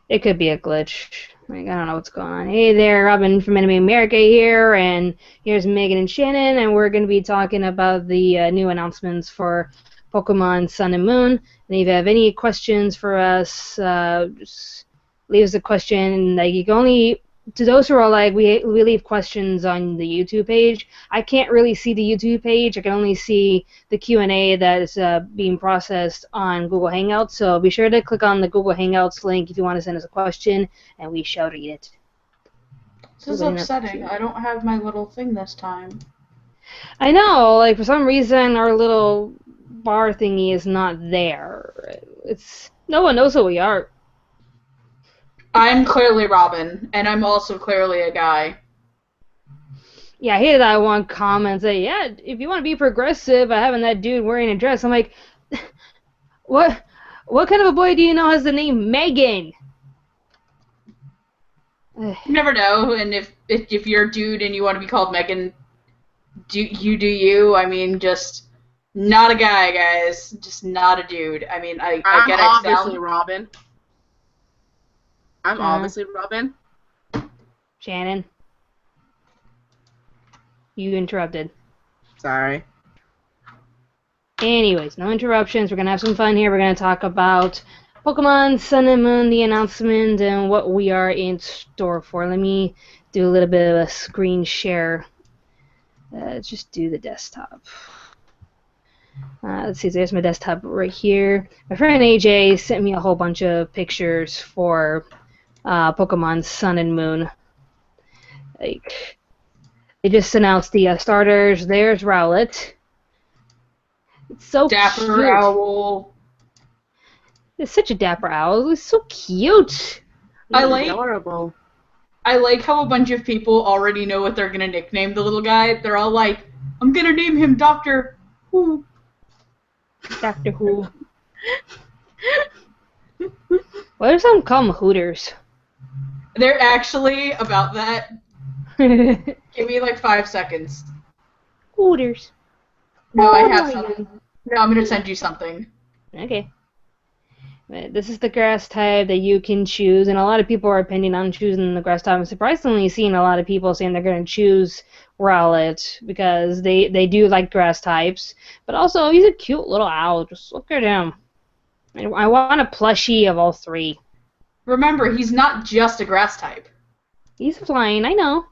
It could be a glitch. Like, I don't know what's going on. Hey there, Robin from Anime America here, and here's Megan and Shannon, and we're going to be talking about the new announcements for Pokemon Sun and Moon. And if you have any questions for us, just leave us a question. Like, you can only, to those who are like, we leave questions on the YouTube page. I can't really see the YouTube page. I can only see the Q&A that is being processed on Google Hangouts. So be sure to click on the Google Hangouts link if you want to send us a question, and we shall read it. This is upsetting. I don't have my little thing this time. I know, like, for some reason our little bar thingy is not there. It's no one knows who we are. I'm clearly Robin, and I'm also clearly a guy. Yeah, I hated that one comment say, yeah, if you want to be progressive by having that dude wearing a dress, I'm like, what kind of a boy do you know has the name Megan? You never know, and if you're a dude and you want to be called Megan, do you. I mean, just not a guy, guys. Just not a dude. I mean, I get it. I'm obviously Robin. I'm obviously Robin. Shannon. You interrupted. Sorry. Anyways, no interruptions. We're going to have some fun here. We're going to talk about Pokemon Sun and Moon, the announcement, and what we are in store for. Let me do a little bit of a screen share. Just do the desktop. Let's see, there's my desktop right here. My friend AJ sent me a whole bunch of pictures for Pokemon Sun and Moon. Like, they just announced the starters. There's Rowlet. It's so Dapper cute. owl. It's such a dapper owl. It's so cute. Adorable. I like how a bunch of people already know what they're gonna nickname the little guy. They're all like, I'm gonna name him Dr. Who. Doctor Who. What if some call them Hooters? They're actually about that. Give me like 5 seconds. Hooters. No, I have something. No, I'm gonna send you something. Okay. This is the grass type that you can choose, and a lot of people are opinion on choosing the grass type. I'm surprisingly seeing a lot of people saying they're going to choose Rowlet because they do like grass types. But also, he's a cute little owl. Just look at him. I want a plushie of all three. Remember, he's not just a grass type. He's flying, I know.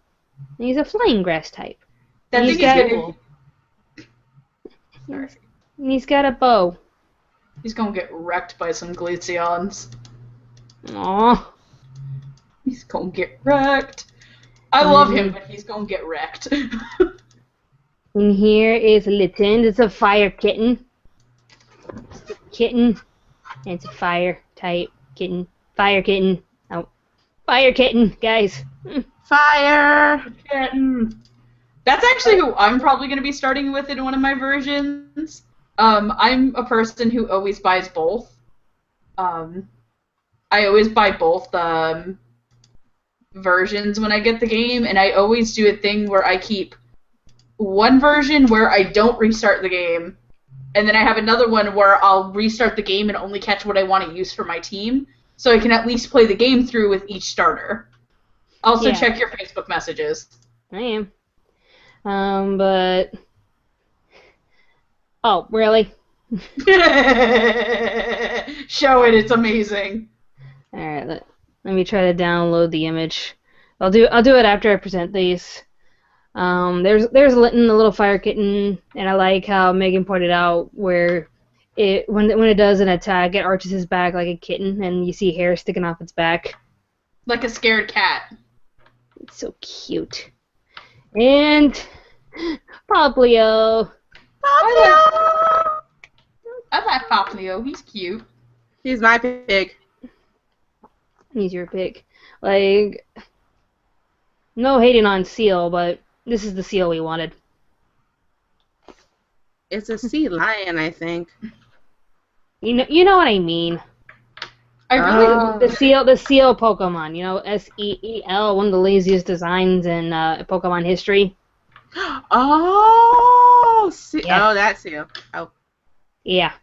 He's a flying grass type. That And thing is gonna... Sorry. And he's got a bow. He's gonna get wrecked by some Glaceons. Aww. He's gonna get wrecked. I love him, but he's gonna get wrecked. And here is Litten. It's a fire kitten. It's a kitten. And it's a fire type kitten. Fire kitten. Oh. Fire kitten, guys. Fire! Kitten. That's actually who I'm probably gonna be starting with in one of my versions. I'm a person who always buys both. I always buy both versions when I get the game, and I always do a thing where I keep one version where I don't restart the game, and then I have another one where I'll restart the game and only catch what I want to use for my team, so I can at least play the game through with each starter. Also, check your Facebook messages. I am. But... Oh, really? Show it, it's amazing. Alright, let me try to download the image. I'll do it after I present these. There's Litten, the little fire kitten, and I like how Megan pointed out where when it does an attack, it arches its back like a kitten, and you see hair sticking off its back. Like a scared cat. It's so cute. And Poplio. I like Poplio. He's cute. He's my pig. He's your pick. Like, no hating on Seal, but this is the Seal we wanted. It's a sea lion, I think. You know what I mean. I really the seal Pokemon. You know, SEEL, one of the laziest designs in Pokemon history. Oh, Yeah. oh, that seal. Oh, Yeah.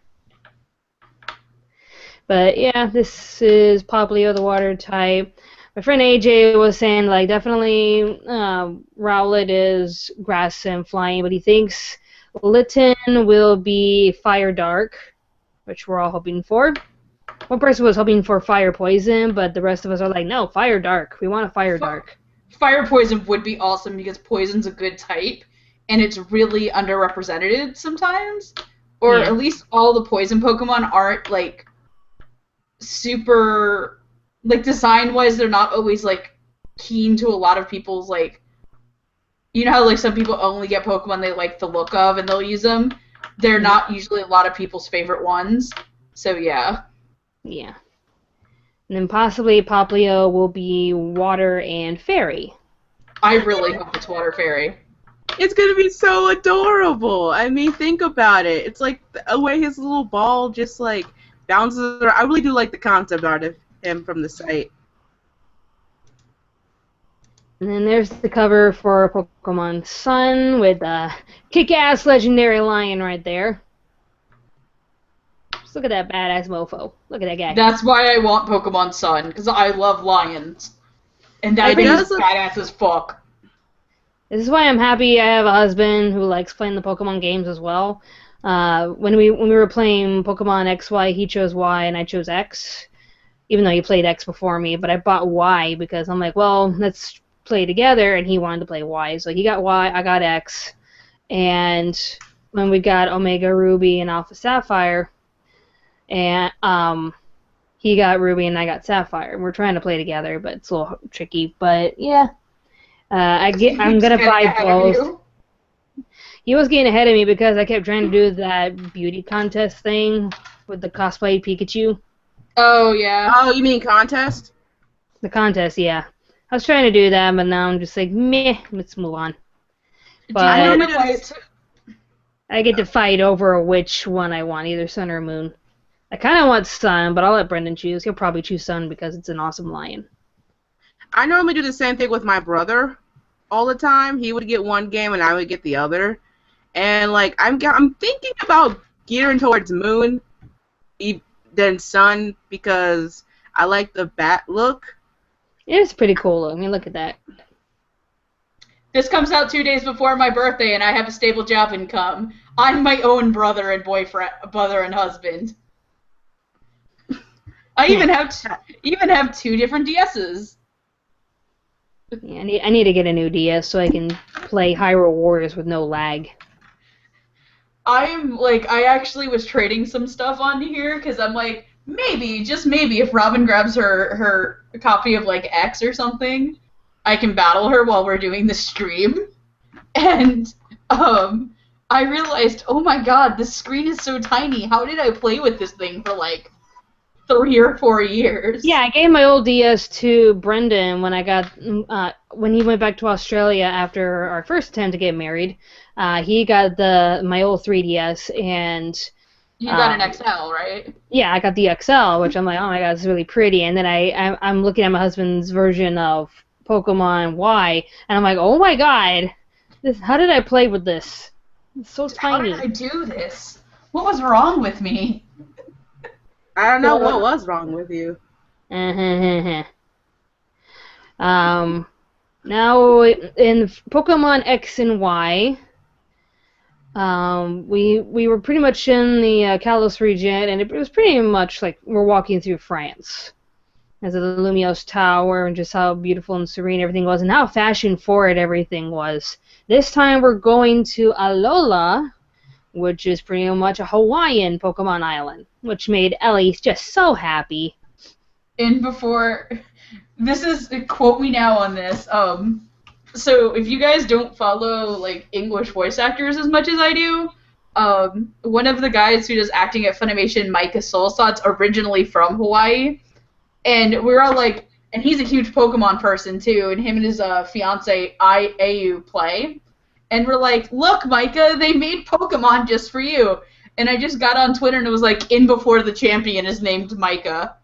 But yeah, this is Poplio, the water type. My friend AJ was saying like definitely Rowlet is grass and flying, but he thinks Litten will be fire dark, which we're all hoping for. One person was hoping for fire poison, but the rest of us are like, no, fire dark. We want a fire dark. Fire poison would be awesome because poison's a good type, and it's really underrepresented sometimes. Or Yeah. at least all the poison Pokemon aren't like super, like design-wise, they're not always like keen to a lot of people's like. You know how like some people only get Pokemon they like the look of and they'll use them. They're not usually a lot of people's favorite ones. So yeah. Yeah. And then possibly Poplio will be water and fairy. I really hope it's Water Fairy. It's gonna be so adorable. I mean, think about it. It's like the way his little ball just like bounces around. I really do like the concept art of him from the site. And then there's the cover for Pokemon Sun with a kick-ass legendary lion right there. Just look at that badass mofo. Look at that guy. That's why I want Pokemon Sun, because I love lions. And that It thing does is look- badass as fuck. This is why I'm happy I have a husband who likes playing the Pokemon games as well. When we were playing Pokemon XY, he chose Y and I chose X, even though he played X before me. But I bought Y because I'm like, well, let's play together, and he wanted to play Y. So he got Y, I got X, and when we got Omega Ruby and Alpha Sapphire, and he got Ruby and I got Sapphire. We're trying to play together, but it's a little tricky. But yeah. I'm gonna buy both. He was getting ahead of me because I kept trying to do that beauty contest thing with the cosplayed Pikachu. Oh, yeah. Oh, you mean contest? The contest, yeah. I was trying to do that, but now I'm just like, meh, let's move on. But I I, normally do I get to fight over which one I want, either Sun or Moon. I kind of want Sun, but I'll let Brendan choose. He'll probably choose Sun because it's an awesome lion. I normally do the same thing with my brother all the time. He would get one game and I would get the other. And like I'm thinking about gearing towards Moon than Sun because I like the bat look. It's pretty cool. I mean, look at that. This comes out 2 days before my birthday, and I have a stable job income. I'm my own brother and husband. I even have 2 different DSs. Yeah, I need to get a new DS so I can play Hyrule Warriors with no lag. I actually was trading some stuff on here because I'm like, maybe, just maybe, if Robin grabs her copy of like X or something, I can battle her while we're doing the stream. And I realized, oh my god, this screen is so tiny. How did I play with this thing for like 3 or 4 years? Yeah, I gave my old DS to Brendan when I got when he went back to Australia after our first attempt to get married. He got my old 3DS, and You got an XL, right? yeah, I got the XL, which I'm like, oh my god, it's really pretty. And then I'm looking at my husband's version of Pokemon Y, and I'm like, oh my god, how did I play with this? It's so tiny. How did I do this? What was wrong with me? I don't know what was wrong with you. Now in Pokemon X and Y, we were pretty much in the Kalos region, and it was pretty much like we're walking through France. As the Lumiose Tower, and just how beautiful and serene everything was, and how fashion forward everything was. This time we're going to Alola, which is pretty much a Hawaiian Pokemon island, which made Ellie just so happy. And before, this is, quote me now on this, so if you guys don't follow, like, English voice actors as much as I do, one of the guys who does acting at Funimation, Micah Solsot's originally from Hawaii, and we were all like, and he's a huge Pokemon person too, and him and his fiance, Ayu, play. And we're like, look, Micah, they made Pokemon just for you. And I just got on Twitter and it was like, in before the champion is named Micah.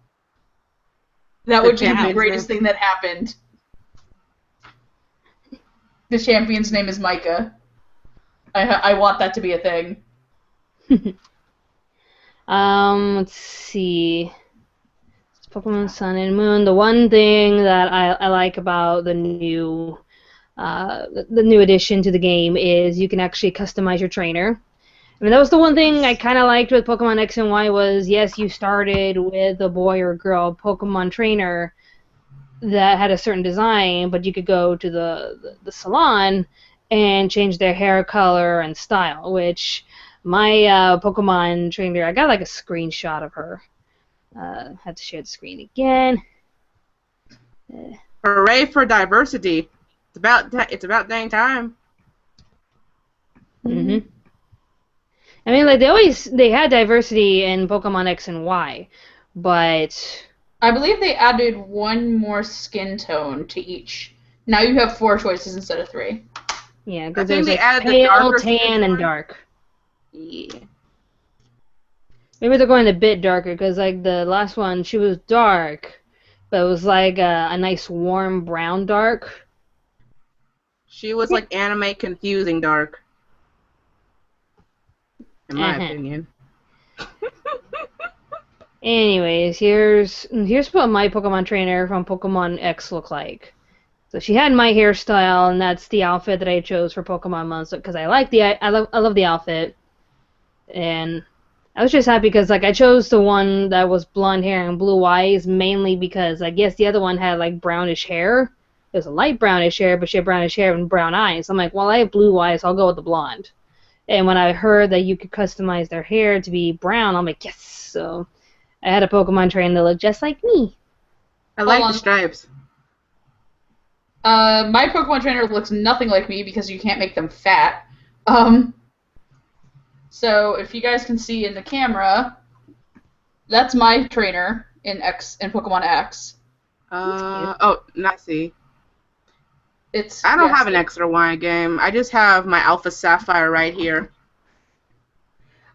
That would be the greatest thing that happened. The champion's name is Micah. I want that to be a thing. Let's see. Pokemon Sun and Moon. The one thing that I like about the new addition to the game is you can actually customize your trainer. I mean, that was the one thing I kind of liked with Pokemon X and Y was, yes, you started with a boy or girl Pokemon trainer that had a certain design, but you could go to the salon and change their hair color and style, which my Pokemon trainer, I got like a screenshot of her. Had to share the screen again. Hooray for diversity. It's about dang time. Mm-hmm. I mean, like they had diversity in Pokemon X and Y, but I believe they added one more skin tone to each. Now you have 4 choices instead of 3. yeah, because I think there's they like added the pale, darker tan, skin and tone. dark. Yeah. Maybe they're going a bit darker because like the last one, she was dark, but it was like a nice warm brown dark. She was like anime confusing dark. In my Uh-huh. opinion. Anyways, here's what my Pokemon trainer from Pokemon X looked like. So she had my hairstyle, and that's the outfit that I chose for Pokemon Month because I love the outfit, and I was just happy because like I chose the one that was blonde hair and blue eyes mainly because I guess the other one had like brownish hair. It was a light brownish hair, but she had brownish hair and brown eyes. I'm like, well, I have blue eyes, I'll go with the blonde. And when I heard that you could customize their hair to be brown, I'm like, yes. So I had a Pokemon trainer that looked just like me. I like on. the stripes. My Pokemon trainer looks nothing like me because you can't make them fat. So if you guys can see in the camera, that's my trainer in Pokemon X. Oh, I see. I I don't have an X or Y game. I just have my Alpha Sapphire right here.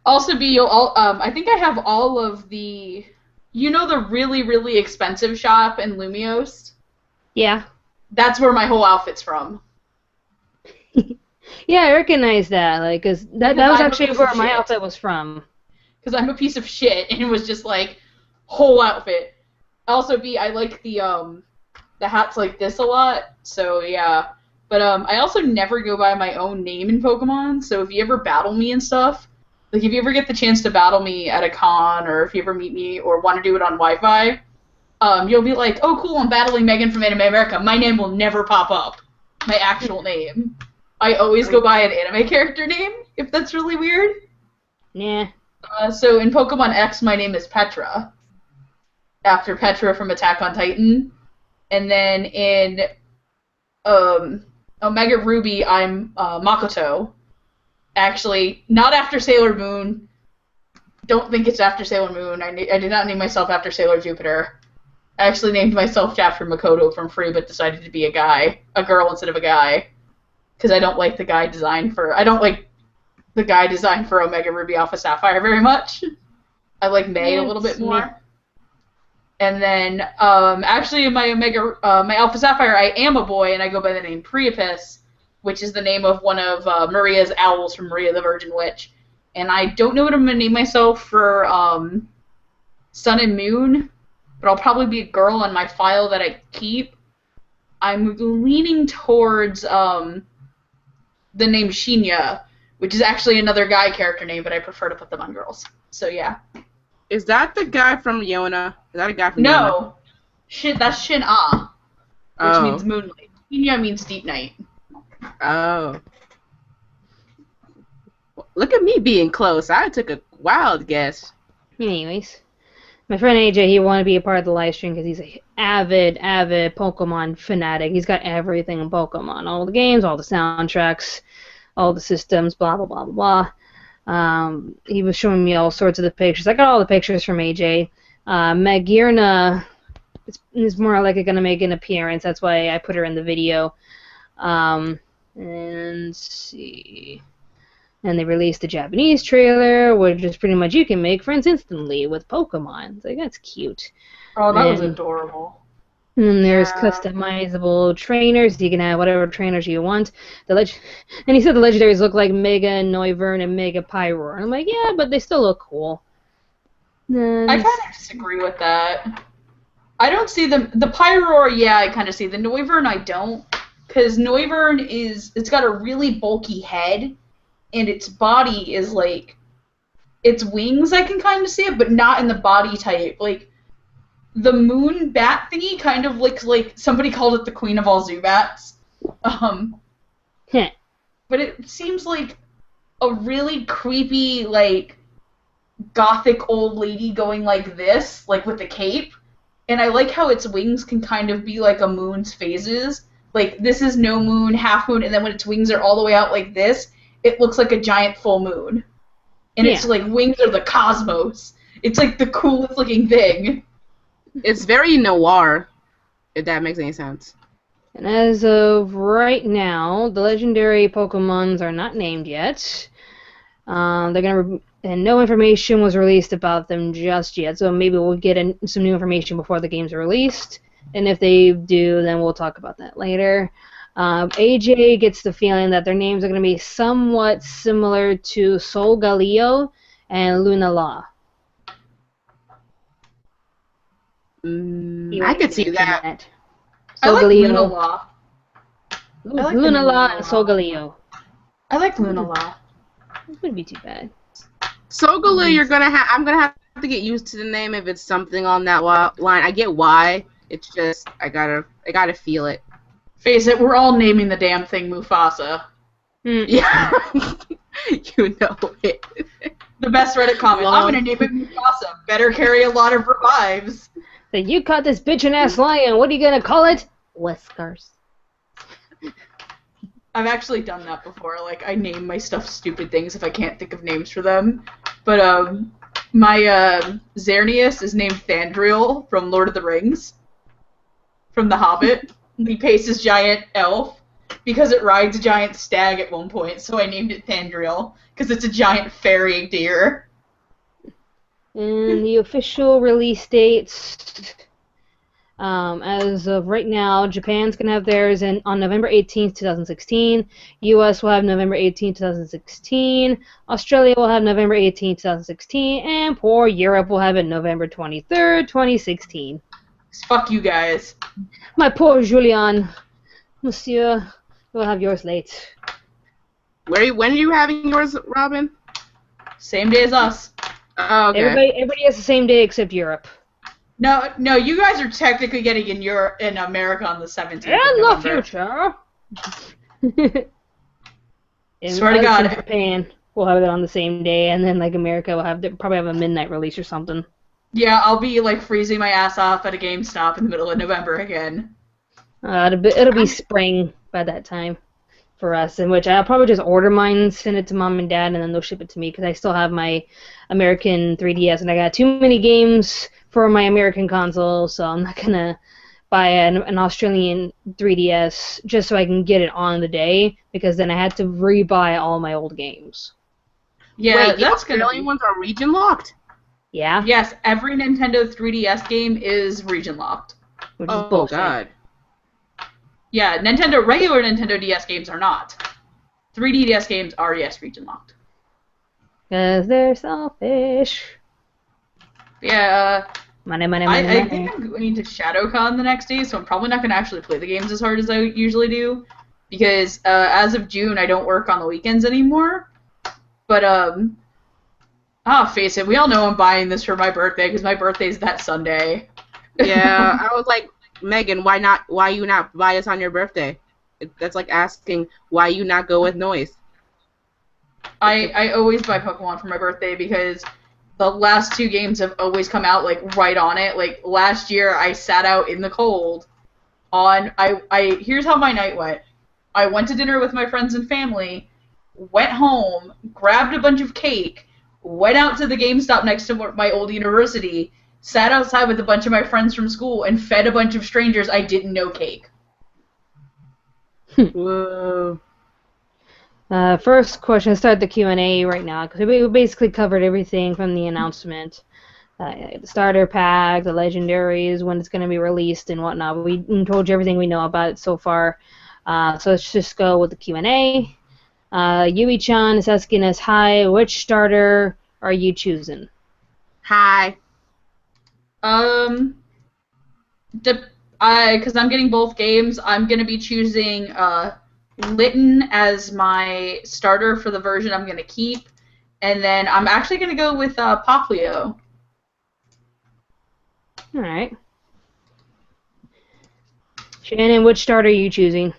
Also, I think I have all of the, the really, really expensive shop in Lumiose? Yeah. That's where my whole outfit's from. Yeah, I recognize that. Like, cause that was actually where my outfit was from. Because I'm a piece of shit, and it was just like whole outfit. Also, I like the hats like this a lot. So yeah, but I also never go by my own name in Pokemon. So if you ever battle me and stuff, like if you ever get the chance to battle me at a con, or if you ever meet me or want to do it on Wi-Fi, you'll be like, oh cool, I'm battling Megan from Anime America. My name will never pop up. My actual name. I always go by an anime character name, if that's really weird. Nah. So in Pokemon X, my name is Petra, after Petra from Attack on Titan. And then in Omega Ruby, I'm Makoto. Actually, not after Sailor Moon. Don't think it's after Sailor Moon. I did not name myself after Sailor Jupiter. I actually named myself after Makoto from Free, but decided to be a girl instead of a guy. Because I don't like the guy design for Omega Ruby Alpha Sapphire very much. I like May a little bit more. And then, actually, in my Alpha Sapphire, I am a boy, and I go by the name Priapus, which is the name of one of Maria's owls from Maria the Virgin Witch. And I don't know what I'm going to name myself for Sun and Moon, but I'll probably be a girl on my file that I keep. I'm leaning towards the name Shinya, which is actually another guy character name, but I prefer to put them on girls. So, yeah. Is that the guy from Yona? Is that a guy from Yona? No. That's Shin-Ah, which means moonlight. Shinya means deep night. Oh. Look at me being close. I took a wild guess. Anyways. My friend AJ, he wanted to be a part of the live stream because he's an avid Pokemon fanatic. He's got everything in Pokemon. All the games, all the soundtracks, all the systems, blah, blah, blah, blah, blah. He was showing me all sorts of the pictures. I got all the pictures from AJ. Magirna is more likely going to make an appearance. That's why I put her in the video. And let's see. And they released the Japanese trailer, which is pretty much you can make friends instantly with Pokemon. It's like, that's cute. Oh, that was adorable. And there's customizable trainers. You can have whatever trainers you want. And he said the legendaries look like Mega Noivern and Mega Pyroar. And I'm like, yeah, but they still look cool. I kind of disagree with that. I don't see them. The Pyroar, yeah, I kind of see. The Noivern, I don't. Because Noivern it's got a really bulky head, and its body is like, its wings, I can kind of see it, but not in the body type. Like, the moon bat thingy kind of looks like somebody called it the queen of all Zubats. But it seems like a really creepy, like, gothic old lady going like this, like with a cape. And I like how its wings can kind of be like a moon's phases. Like, this is no moon, half moon, and then when its wings are all the way out like this, it looks like a giant full moon. And its, like, wings are the cosmos. It's, like, the coolest looking thing. It's very noir, if that makes any sense. And as of right now, the legendary Pokemons are not named yet. And no information was released about them just yet, so maybe we'll get some new information before the games are released. And if they do, then we'll talk about that later. AJ gets the feeling that their names are going to be somewhat similar to Solgaleo and Lunala. I could see that. I like Lunala. Lunala and Solgaleo. I like Lunala. It wouldn't be too bad. Solgaleo, I'm gonna have to get used to the name if it's something on that line. I get why. It's just I gotta feel it. Face it, we're all naming the damn thing Mufasa. Yeah, you know it. The best Reddit comment. I'm gonna name it Mufasa. Better carry a lot of revives. So you caught this bitchin' ass lion. What are you gonna call it? Whiskers. I've actually done that before. Like, I name my stuff stupid things if I can't think of names for them. But my Xerneas is named Thandriel from Lord of the Rings. From The Hobbit. He paces giant elf because it rides a giant stag at one point, so I named it Thandriel because it's a giant fairy deer. And the official release dates, as of right now, Japan's going to have theirs on November 18th, 2016. US will have November 18th, 2016. Australia will have November 18th, 2016. And poor Europe will have it November 23rd, 2016. Fuck you guys. My poor Julian. Monsieur, you'll have yours late. When are you having yours, Robin? Same day as us. Oh, okay. Everybody has the same day except Europe. No, you guys are technically getting in America on the 17th. In the future. Swear to God. Japan will have it on the same day, and then like America will probably have a midnight release or something. Yeah, I'll be like freezing my ass off at a GameStop in the middle of November again. It'll be spring by that time for us, in which I'll probably just order mine, send it to mom and dad, and then they'll ship it to me because I still have my American 3DS, and I got too many games for my American console, so I'm not gonna buy an Australian 3DS just so I can get it on the day, because then I had to rebuy all my old games. Yeah, wait, the Australian ones are region locked? Yeah. Yes, every Nintendo 3DS game is region locked. Which is bullshit. God. Yeah, regular Nintendo DS games are not. 3DS games are, yes, region locked. Because they're selfish. Yeah. Money. I think I'm going to ShadowCon the next day, so I'm probably not going to actually play the games as hard as I usually do. Because as of June, I don't work on the weekends anymore. But, face it, we all know I'm buying this for my birthday, because my birthday's that Sunday. Yeah, I was like, Megan, why you not buy us on your birthday? That's like asking why you not go with Noise. I always buy Pokemon for my birthday because the last two games have always come out like right on it. Like last year I sat out in the cold here's how my night went. I went to dinner with my friends and family, went home, grabbed a bunch of cake, went out to the GameStop next to my old university, sat outside with a bunch of my friends from school, and fed a bunch of strangers I didn't know cake. Whoa. First question, start the Q&A right now, because we basically covered everything from the announcement. The starter pack, the legendaries, when it's going to be released and whatnot. We told you everything we know about it so far. So let's just go with the Q&A. Yui-chan is asking us, hi, which starter are you choosing? Hi. Because I'm getting both games, I'm gonna be choosing Litten as my starter for the version I'm gonna keep, and then I'm actually gonna go with Poplio. All right. Shannon, which starter are you choosing?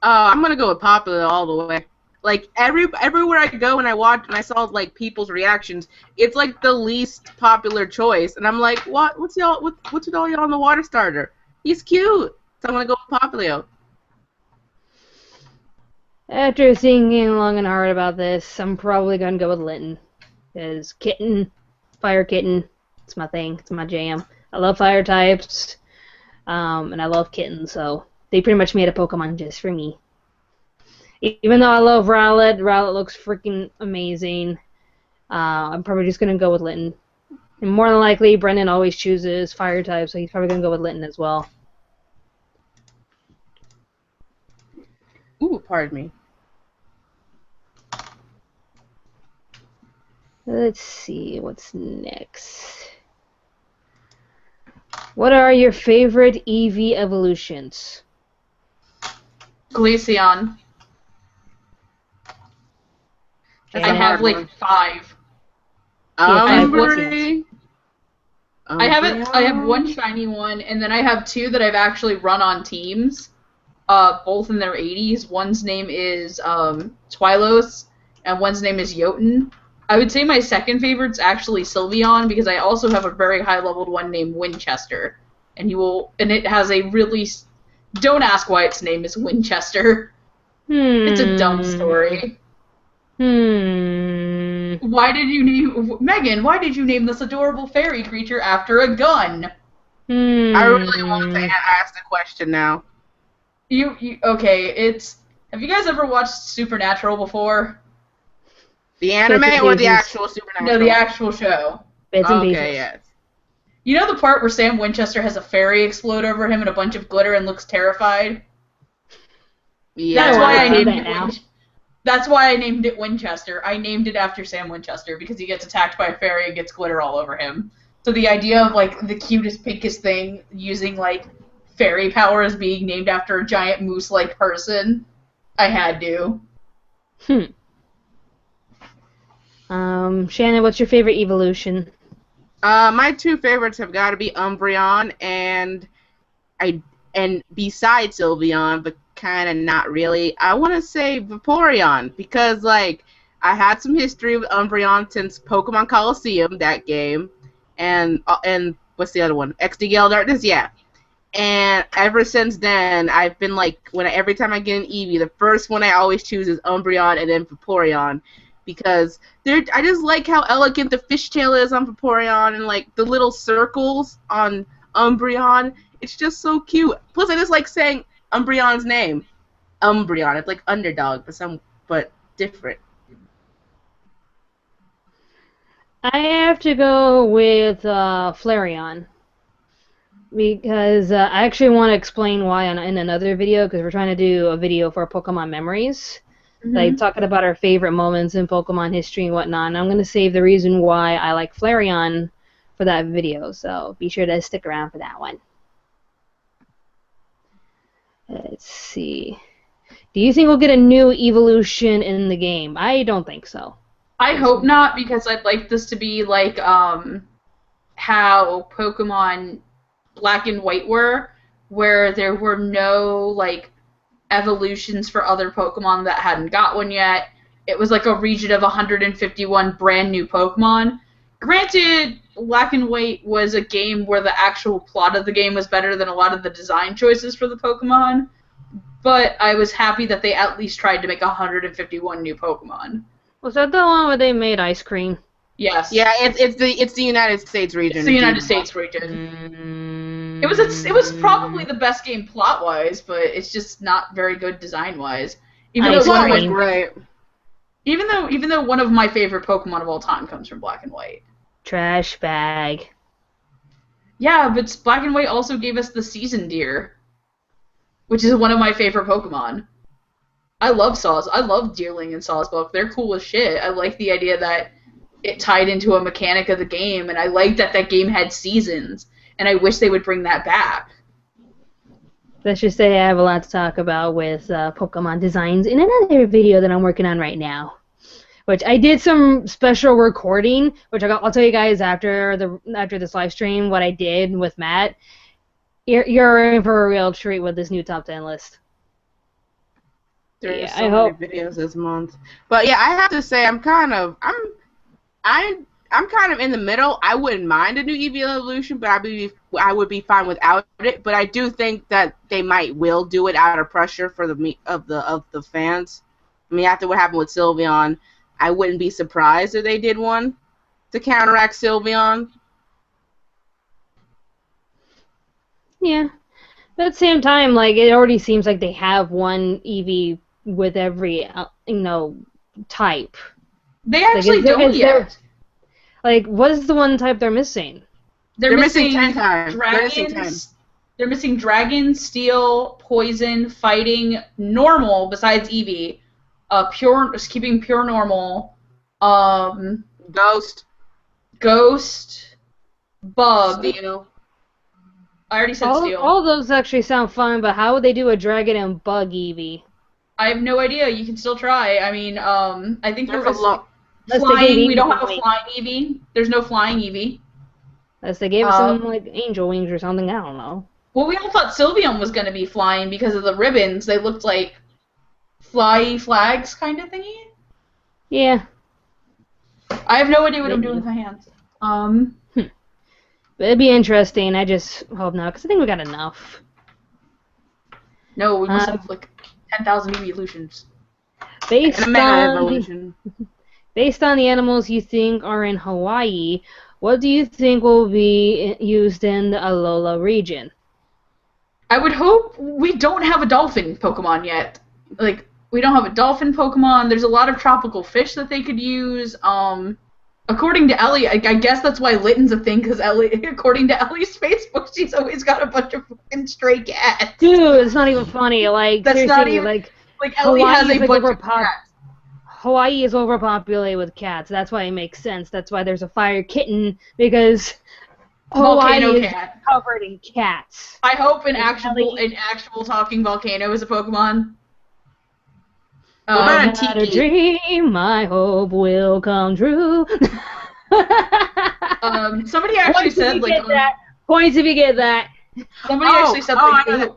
I'm gonna go with Popular all the way. Like everywhere I go and I watch and I saw like people's reactions, it's like the least popular choice, and I'm like, what? What's with all y'all on the water starter? He's cute, so I'm gonna go with Populio. After thinking long and hard about this, I'm probably gonna go with Linton. Because Kitten, Fire Kitten, it's my thing. It's my jam. I love fire types, and I love kittens, so they pretty much made a Pokemon just for me. Even though I love Rowlet, Rowlet looks freaking amazing. I'm probably just gonna go with Linton. And more than likely, Brendan always chooses fire type, so he's probably gonna go with Linton as well. Ooh, pardon me. Let's see, what's next? What are your favorite EV evolutions? Glaceon. That's I a have hard like one. 5. Umbreon. I have one shiny one, and then I have 2 that I've actually run on teams, both in their 80s. One's name is Twilos, and one's name is Jotun. I would say my second favorite's actually Sylveon, because I also have a very high-leveled one named Winchester, and it has a really... Don't ask why its name is Winchester. It's a dumb story. Why did you name... Megan, why did you name this adorable fairy creature after a gun? I really want to ask the question now. Okay, it's... Have you guys ever watched Supernatural before? The anime or the actual Supernatural? No, the actual show. Okay, yes. You know the part where Sam Winchester has a fairy explode over him and a bunch of glitter and looks terrified? Yeah. That's why I named it That's why I named it Winchester. I named it after Sam Winchester because he gets attacked by a fairy and gets glitter all over him. So the idea of like the cutest, pinkest thing using like fairy powers being named after a giant moose-like person, I had to. Shannon, what's your favorite evolution? My 2 favorites have got to be Umbreon and besides Sylveon, but kind of not really. I want to say Vaporeon because like I had some history with Umbreon since Pokemon Coliseum, that game, and what's the other one? XD Gale Darkness, yeah. And ever since then, I've been like every time I get an Eevee, the first one I always choose is Umbreon and then Vaporeon. Because I just like how elegant the fishtail is on Vaporeon and like the little circles on Umbreon. It's just so cute. Plus, I just like saying Umbreon's name. Umbreon. It's like underdog, but different. I have to go with Flareon. Because I actually want to explain why in another video, because we're trying to do a video for Pokemon Memories. Like talking about our favorite moments in Pokemon history and whatnot. And I'm going to save the reason why I like Flareon for that video. So be sure to stick around for that one. Let's see. Do you think we'll get a new evolution in the game? I don't think so. I hope not, because I'd like this to be like how Pokemon Black and White were, where there were no like evolutions for other Pokemon that hadn't got one yet. It was like a region of 151 brand new Pokemon. Granted, Black and White was a game where the actual plot of the game was better than a lot of the design choices for the Pokemon, but I was happy that they at least tried to make 151 new Pokemon. Was that the one where they made ice cream? Yes. Yeah, it's the United States region. It's the United States region. It was probably the best game plot-wise, but it's just not very good design-wise. Even though one of my favorite Pokemon of all time comes from Black and White. Trash bag. Yeah, but Black and White also gave us the Season Deer, which is one of my favorite Pokemon. I love Deerling and Sawsbuck. They're cool as shit. I like the idea that it tied into a mechanic of the game, and I like that game had seasons. and I wish they would bring that back. Let's just say I have a lot to talk about with Pokemon designs in another video that I'm working on right now. Which I did some special recording, which I'll tell you guys after this live stream what I did with Matt. You're in for a real treat with this new top 10 list. There's so many videos this month, but yeah, I have to say I'm kind of in the middle. I wouldn't mind a new Eevee evolution, but I would be fine without it. But I do think that they will do it out of pressure for the fans. I mean, after what happened with Sylveon, I wouldn't be surprised if they did one to counteract Sylveon. Yeah, but at the same time, like it already seems like they have one Eevee with every type. They actually don't yet. Like, what is the one type they're missing? They're missing 10 times. Dragons. They're missing Dragon, Steel, Poison, Fighting, Normal. Besides Eevee, keeping pure Normal. Ghost, Bug. Steel. I already said Steel. All those actually sound fun, but how would they do a Dragon and Bug Eevee? I have no idea. You can still try. I mean, I think there's a lot. Flying. We don't have a flying Eevee. There's no flying Eevee. Unless they gave us some like angel wings or something. I don't know. Well, we all thought Sylveon was going to be flying because of the ribbons. They looked like fly flags kind of thingy. Yeah. I have no idea what I'm doing with my hands. But it'd be interesting. I just hope not, because I think we got enough. No, we must have like 10,000 evolutions. Based on the animals you think are in Hawaii, what do you think will be used in the Alola region? I would hope we don't have a dolphin Pokemon yet. Like, we don't have a dolphin Pokemon. There's a lot of tropical fish that they could use. According to Ellie, I guess that's why Litten's a thing, because according to Ellie's Facebook, she's always got a bunch of fucking stray cats. Dude, it's not even funny. Like, that's seriously, not even, like Ellie has a bunch of cats. Hawaii is overpopulated with cats. That's why it makes sense. That's why there's a fire kitten, because Hawaii is covered in cats. I hope an actual talking volcano is a Pokemon. Not a dream, my hope will come true. Somebody actually said like points if you get that. Somebody actually said like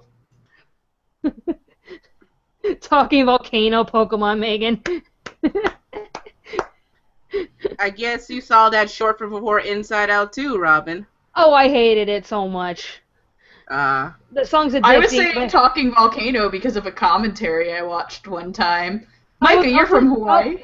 talking volcano Pokemon, Megan. I guess you saw that short from before Inside Out too, Robin. Oh, I hated it so much. The song's addicting. I was saying talking volcano because of a commentary I watched one time. Micah, you're from Hawaii.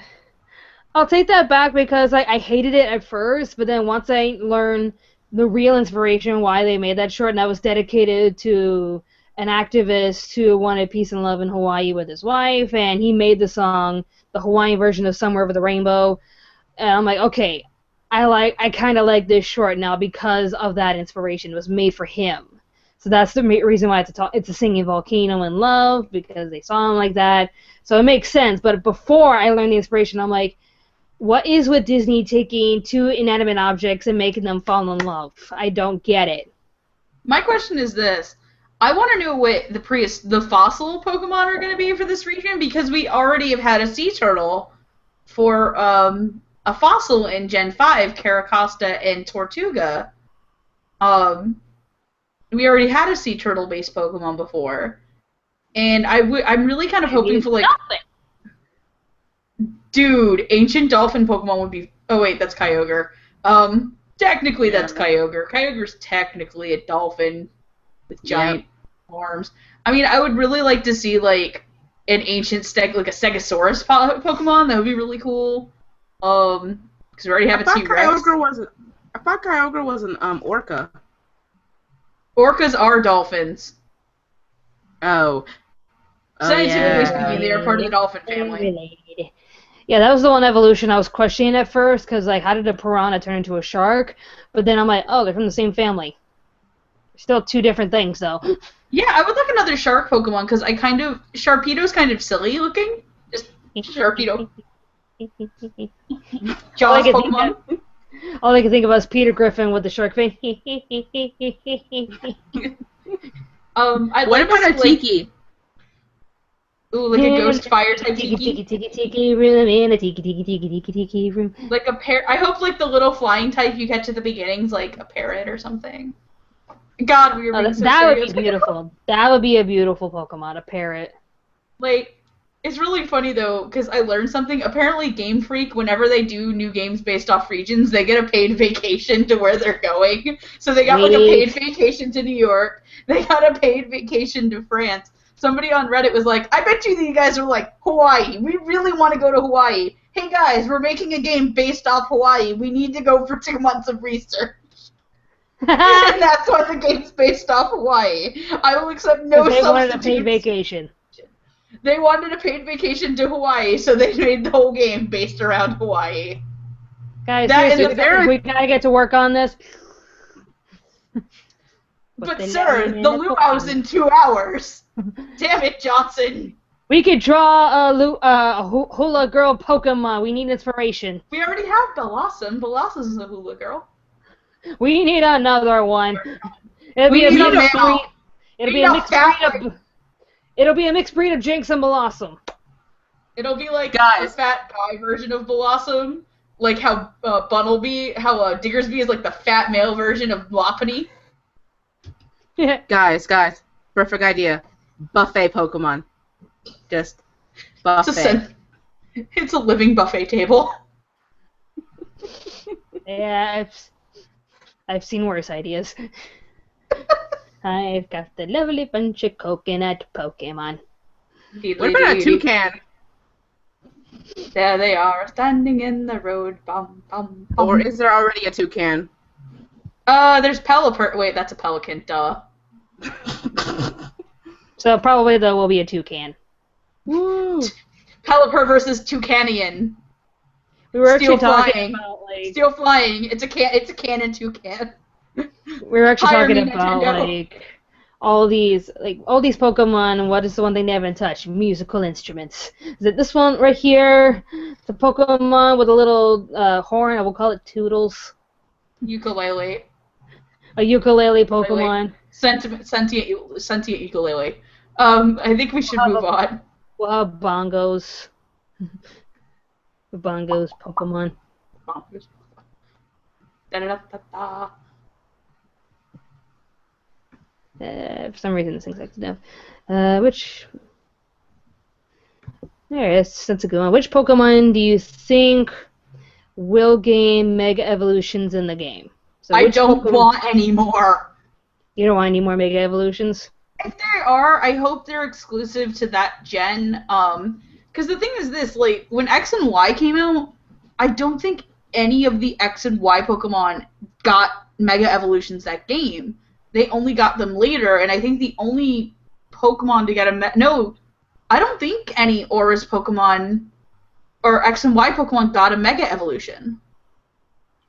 I'll take that back because I hated it at first, but then once I learned the real inspiration why they made that short, and that was dedicated to an activist who wanted peace and love in Hawaii with his wife, and he made the song, the Hawaiian version of Somewhere Over the Rainbow, and I'm like, okay, I kind of like this short now because of that inspiration. It was made for him. So that's the reason why it's a singing volcano in love, because they saw him like that. So it makes sense. But before I learned the inspiration, I'm like, what is with Disney taking two inanimate objects and making them fall in love? I don't get it. My question is this. I want to know what the fossil Pokemon are going to be for this region, because we already have had a sea turtle for a fossil in Gen 5, Caracosta and Tortuga. We already had a sea turtle-based Pokemon before, and I'm really kind of hoping for like, dude, ancient dolphin Pokemon would be. Oh wait, that's Kyogre. Technically that's Kyogre. Kyogre's technically a dolphin with giant arms. I mean, I would really like to see like an ancient like a Stegosaurus Pokemon. That would be really cool. Because we already have a T-Rex. I thought Kyogre was an orca. Orcas are dolphins. Oh. Scientifically speaking, they are part of the dolphin family. Related. Yeah, that was the one evolution I was questioning at first, because like, how did a piranha turn into a shark? But then I'm like, oh, they're from the same family. Still two different things, though. Yeah, I would like another shark Pokemon, because Sharpedo's kind of silly looking. Just Sharpedo. Jaws Pokemon. All I can think about is Peter Griffin with the shark fin. I'd What like about to a see, tiki? like a ghost fire type Tiki tiki. tiki room in a tiki room. Like a I hope like the little flying type you catch at the beginning's like a parrot or something. God, we were Oh, being so that would be stereotypical. beautiful. That would be a beautiful Pokemon, a parrot. Like, it's really funny though, because I learned something. Apparently, Game Freak, whenever they do new games based off regions, they get a paid vacation to where they're going. So they got like a paid vacation to New York. They got a paid vacation to France. Somebody on Reddit was like, I bet you guys are like, Hawaii. We really want to go to Hawaii. Hey guys, we're making a game based off Hawaii. We need to go for 2 months of research. And that's why the game's based off Hawaii. I will accept no They wanted a substitutes. paid vacation. They wanted a paid vacation to Hawaii, so they made the whole game based around Hawaii. Guys, That seriously, we gotta get to work on this. But sir, the luau's in 2 hours. Damn it, Johnson. We could draw a hula girl Pokemon. We need inspiration. We already have Blossom. Blossom's a hula girl. We need another one. It'll We be a need a mixed breed. male. It'll We be a need a mixed fat breed of. It'll be a mixed breed of Jinx and Blossom. It'll be like Guys. the fat guy version of Blossom. Like how Bunnelby, how Diggersby is like the fat male version of Lopunny. Guys, perfect idea. Buffet Pokemon. Just buffet. It's a living buffet table. Yeah, I've seen worse ideas. I've got the lovely bunch of coconut Pokemon. What about a toucan? There they are, standing in the road. Bum, bum, bum. Or is there already a toucan? There's Pelipper. Wait, that's a pelican. Duh. So probably there will be a toucan. Woo! Pelipper versus Toucanian. We were Steel actually talking flying. about like Still flying. It's a cannon toucan. we were actually Hire talking me, about Nintendo. like all these Pokemon. What is the one thing they haven't touched? Musical instruments. Is it this one right here? The Pokemon with a little horn. I will call it Toodles. Ukulele. A ukulele Pokemon. Sentient ukulele. I think we should move on. We'll have bongos. The bongos Pokemon. Da-da-da-da-da. For some reason this thing's acting up. Which... There it is. That's a good one. Which Pokemon do you think will gain Mega Evolutions in the game? So I which don't Pokemon- want any more. You don't want any more Mega Evolutions? If there are, I hope they're exclusive to that gen. Because the thing is this, like, when X and Y came out, I don't think any of the X and Y Pokemon got Mega Evolutions that game. They only got them later, and I think the only Pokemon to get a no, I don't think any Aura's Pokemon or X and Y Pokemon got a Mega Evolution.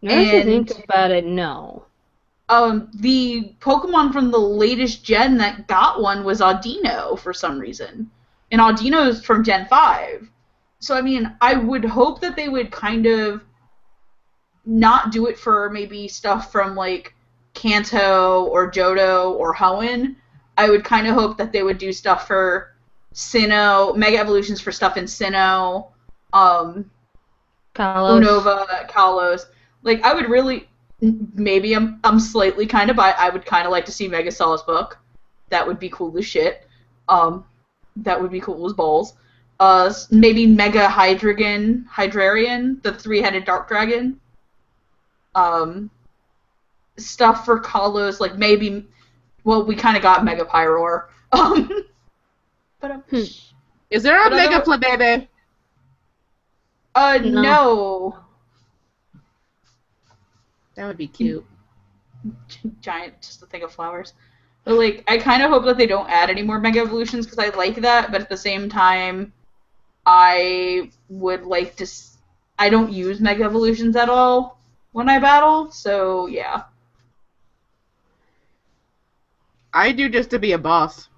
Now that you think about it, no. The Pokemon from the latest gen that got one was Audino for some reason. And Audino's from Gen 5. So, I mean, I would hope that they would kind of not do it for maybe stuff from, like, Kanto or Johto or Hoenn. I would kind of hope that they would do stuff for Sinnoh, Mega Evolutions for stuff in Sinnoh, Kalos. Unova, Kalos. Like, I would really... Maybe I'm slightly kind of bi. I would kind of like to see Mega Book. That would be cool as shit. That would be cool as balls. Maybe Mega Hydrarian, the 3-headed dark dragon. Stuff for Kalos, like maybe. Well, we kind of got Mega Pyroar. But Is there a Mega Flabébé? No. That would be cute. Giant, just a thing of flowers. But, like, I kind of hope that they don't add any more Mega Evolutions because I like that, but at the same time, I would like to... I don't use Mega Evolutions at all when I battle, so yeah. I do just to be a boss.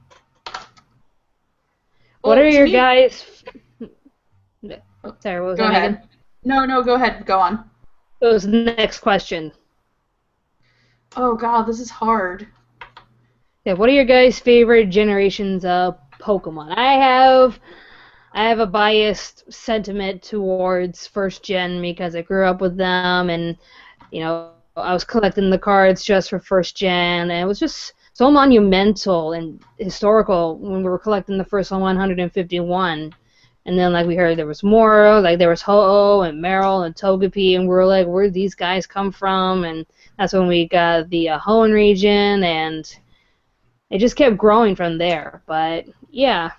What Well, are to your me- guys... Sorry, what was Go that, ahead. Megan? No, go ahead. Go on. was the next question. Oh god, this is hard. Yeah, what are your guys' favorite generations of Pokemon? I have a biased sentiment towards first gen because I grew up with them, and I was collecting the cards just for first gen, and it was just so monumental and historical when we were collecting the first 151. And then, like we heard, there was more, like there was Ho-Oh and Meryl and Togepi, and we were like, where did these guys come from? And that's when we got the Hoenn region, and it just kept growing from there. But yeah.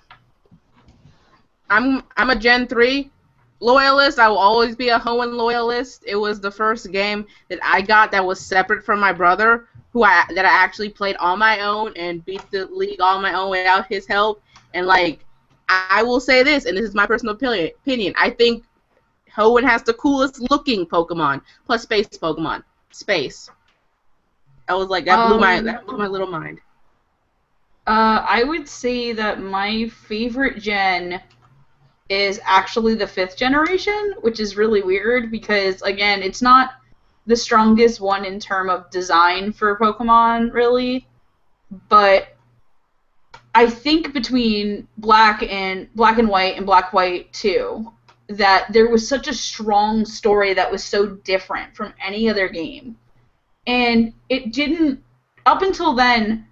I'm a Gen 3 loyalist. I will always be a Hoenn loyalist. It was the first game that I got that was separate from my brother, that I actually played on my own and beat the league on my own without his help. And like, I will say this, and this is my personal opinion. I think Hoenn has the coolest looking Pokemon, plus space Pokemon. Space. I was like, that blew my little mind. I would say that my favorite gen is actually the 5th generation, which is really weird because, again, it's not the strongest one in terms of design for Pokemon, really, but I think between Black and White and Black-White 2, that there was such a strong story that was so different from any other game. And it didn't, up until then,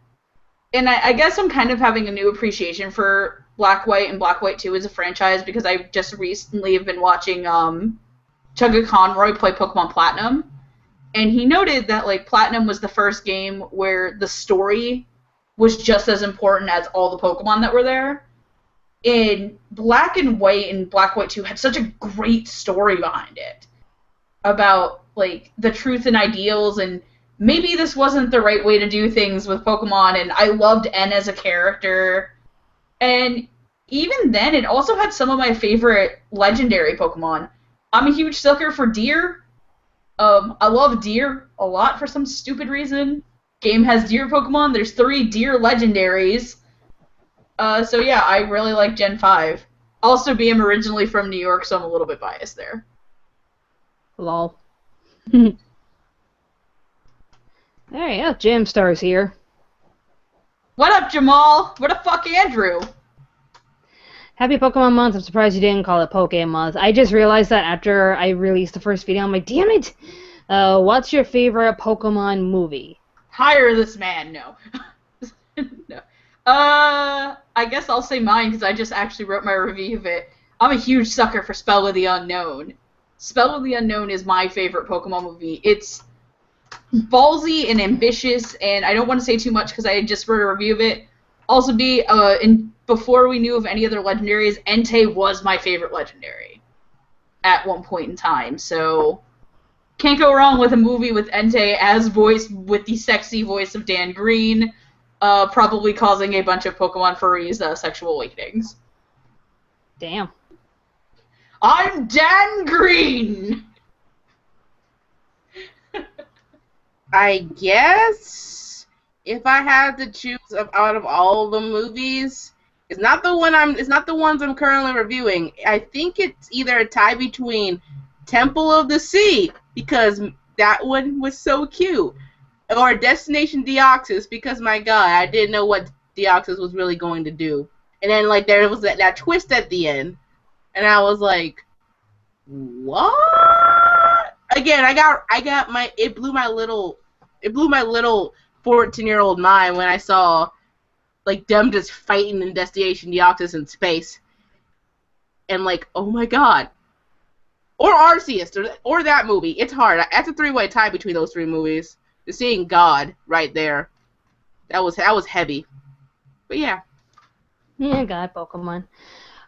and I guess I'm kind of having a new appreciation for Black-White and Black-White 2 as a franchise because I just recently have been watching Chugga Conroy play Pokemon Platinum. And he noted that like Platinum was the first game where the story was just as important as all the Pokemon that were there. And Black and White and Black-White 2 had such a great story behind it about like the truth and ideals, and maybe this wasn't the right way to do things with Pokemon, and I loved N as a character. And even then, it also had some of my favorite legendary Pokemon. I'm a huge sucker for deer. I love deer a lot for some stupid reason. Game has deer Pokemon. There's 3 deer legendaries. So yeah, I really like Gen 5. Also, being originally from New York, so I'm a little bit biased there. Lol. Alright, yeah, Jamstar's here. What up, Jamal? What the fuck, Andrew? Happy Pokemon Month. I'm surprised you didn't call it Pokemon Month. I just realized that after I released the first video. I'm like, damn it! What's your favorite Pokemon movie? Hire this man. No. No. I guess I'll say mine because I just actually wrote my review of it. I'm a huge sucker for Spell of the Unknown. Spell of the Unknown is my favorite Pokemon movie. It's ballsy and ambitious, and I don't want to say too much because I just wrote a review of it. Also, before we knew of any other legendaries, Entei was my favorite legendary at one point in time. So can't go wrong with a movie with Entei as voiced with the sexy voice of Dan Green, probably causing a bunch of Pokemon furries sexual awakenings. Damn. I'm Dan Green! I guess if I had to choose out of all the movies, it's not the ones I'm currently reviewing. I think it's either a tie between Temple of the Sea, because that one was so cute, or Destination Deoxys, because my god, I didn't know what Deoxys was really going to do. And then like there was that twist at the end, and I was like, what? Again, it blew my little 14-year-old mind when I saw like them just fighting in Destination Deoxys in space. And like, oh my god. Or Arceus, or that movie. It's hard. That's a 3-way tie between those 3 movies. Just seeing God right there. That was heavy. But yeah. Yeah, God, Pokemon.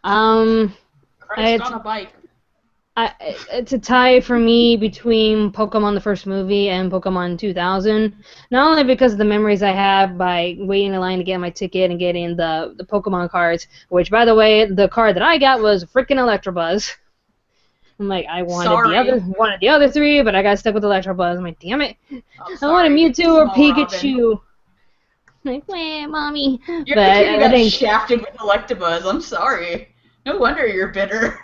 Christ on a bike. It's a tie for me between Pokemon the first movie and Pokemon 2000. Not only because of the memories I have by waiting in line to get my ticket and getting the Pokemon cards, which, by the way, the card that I got was freaking Electabuzz. I'm like, I wanted the other 3, but I got stuck with Electabuzz. I'm like, damn it. I wanted Mewtwo or Pikachu. I'm like, wah, mommy. You're got shafted with Electabuzz. I'm sorry. No wonder you're bitter.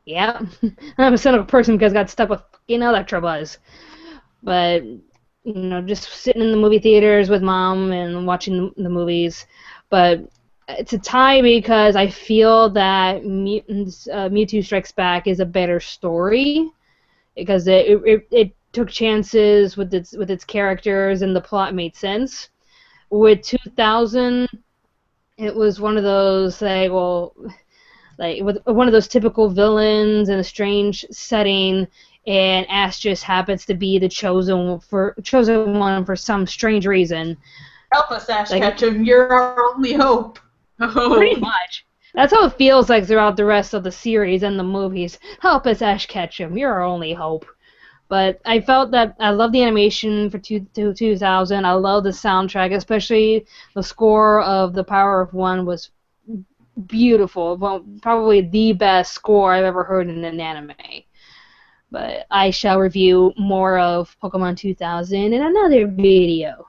Yeah, I'm a cynical person because I got stuck with fucking Electrobuzz. But just sitting in the movie theaters with mom and watching the movies. But it's a tie because I feel that Mewtwo Strikes Back is a better story because it took chances with its characters and the plot made sense. With 2000, it was one of those with one of those typical villains in a strange setting, and Ash just happens to be the chosen one for some strange reason. Help us, Ash Like, Ketchum. You're our only hope. pretty much. That's how it feels like throughout the rest of the series and the movies. Help us, Ash Ketchum. You're our only hope. But I felt that I love the animation for 2000. I love the soundtrack, especially the score of The Power of One was beautiful. Well, probably the best score I've ever heard in an anime. But I shall review more of Pokemon 2000 in another video.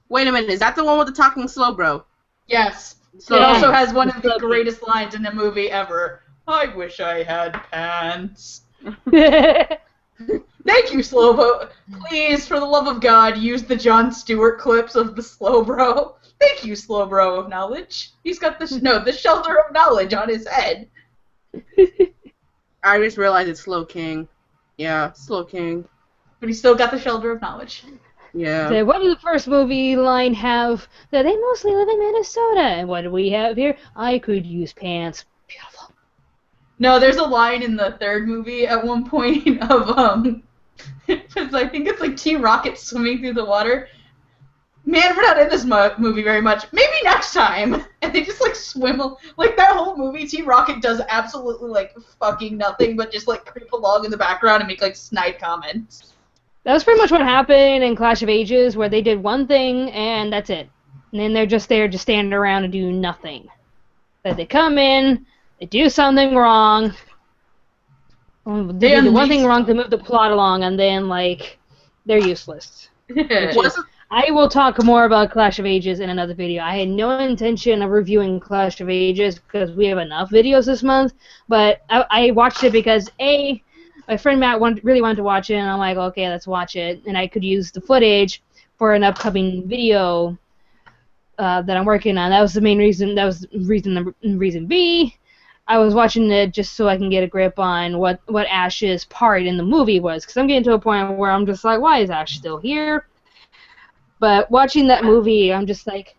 Wait a minute, is that the one with the talking Slowbro? Yes. So It Yeah. also has one of the Okay. greatest lines in a movie ever. I wish I had pants. Yeah, Thank you, Slowbro. Please, for the love of God, use the Jon Stewart clips of the Slowbro. Thank you, Slowbro of knowledge. He's got the shelter of knowledge on his head. I just realized it's Slow King. Yeah, Slow King. But he's still got the shelter of knowledge. Yeah. So what did the first movie line have? That they mostly live in Minnesota. And what do we have here? I could use pants. Beautiful. No, there's a line in the third movie at one point of because I think it's like Team Rocket swimming through the water. Man, we're not in this movie very much. Maybe next time. And they just like swim like that whole movie. Team Rocket does absolutely like fucking nothing but just like creep along in the background and make like snide comments. That was pretty much what happened in Clash of Ages, where they did one thing and that's it. And then they're just there, just standing around and do nothing. But they come in, they do something wrong. They do one thing wrong to move the plot along, and then like they're useless. I will talk more about Clash of Ages in another video. I had no intention of reviewing Clash of Ages because we have enough videos this month, but I watched it because my friend Matt really wanted to watch it, and I'm like, okay, let's watch it, and I could use the footage for an upcoming video that I'm working on. That was the main reason. That was reason B. I was watching it just so I can get a grip on what Ash's part in the movie was, because I'm getting to a point where I'm just like, why is Ash still here? But watching that movie, I'm just like...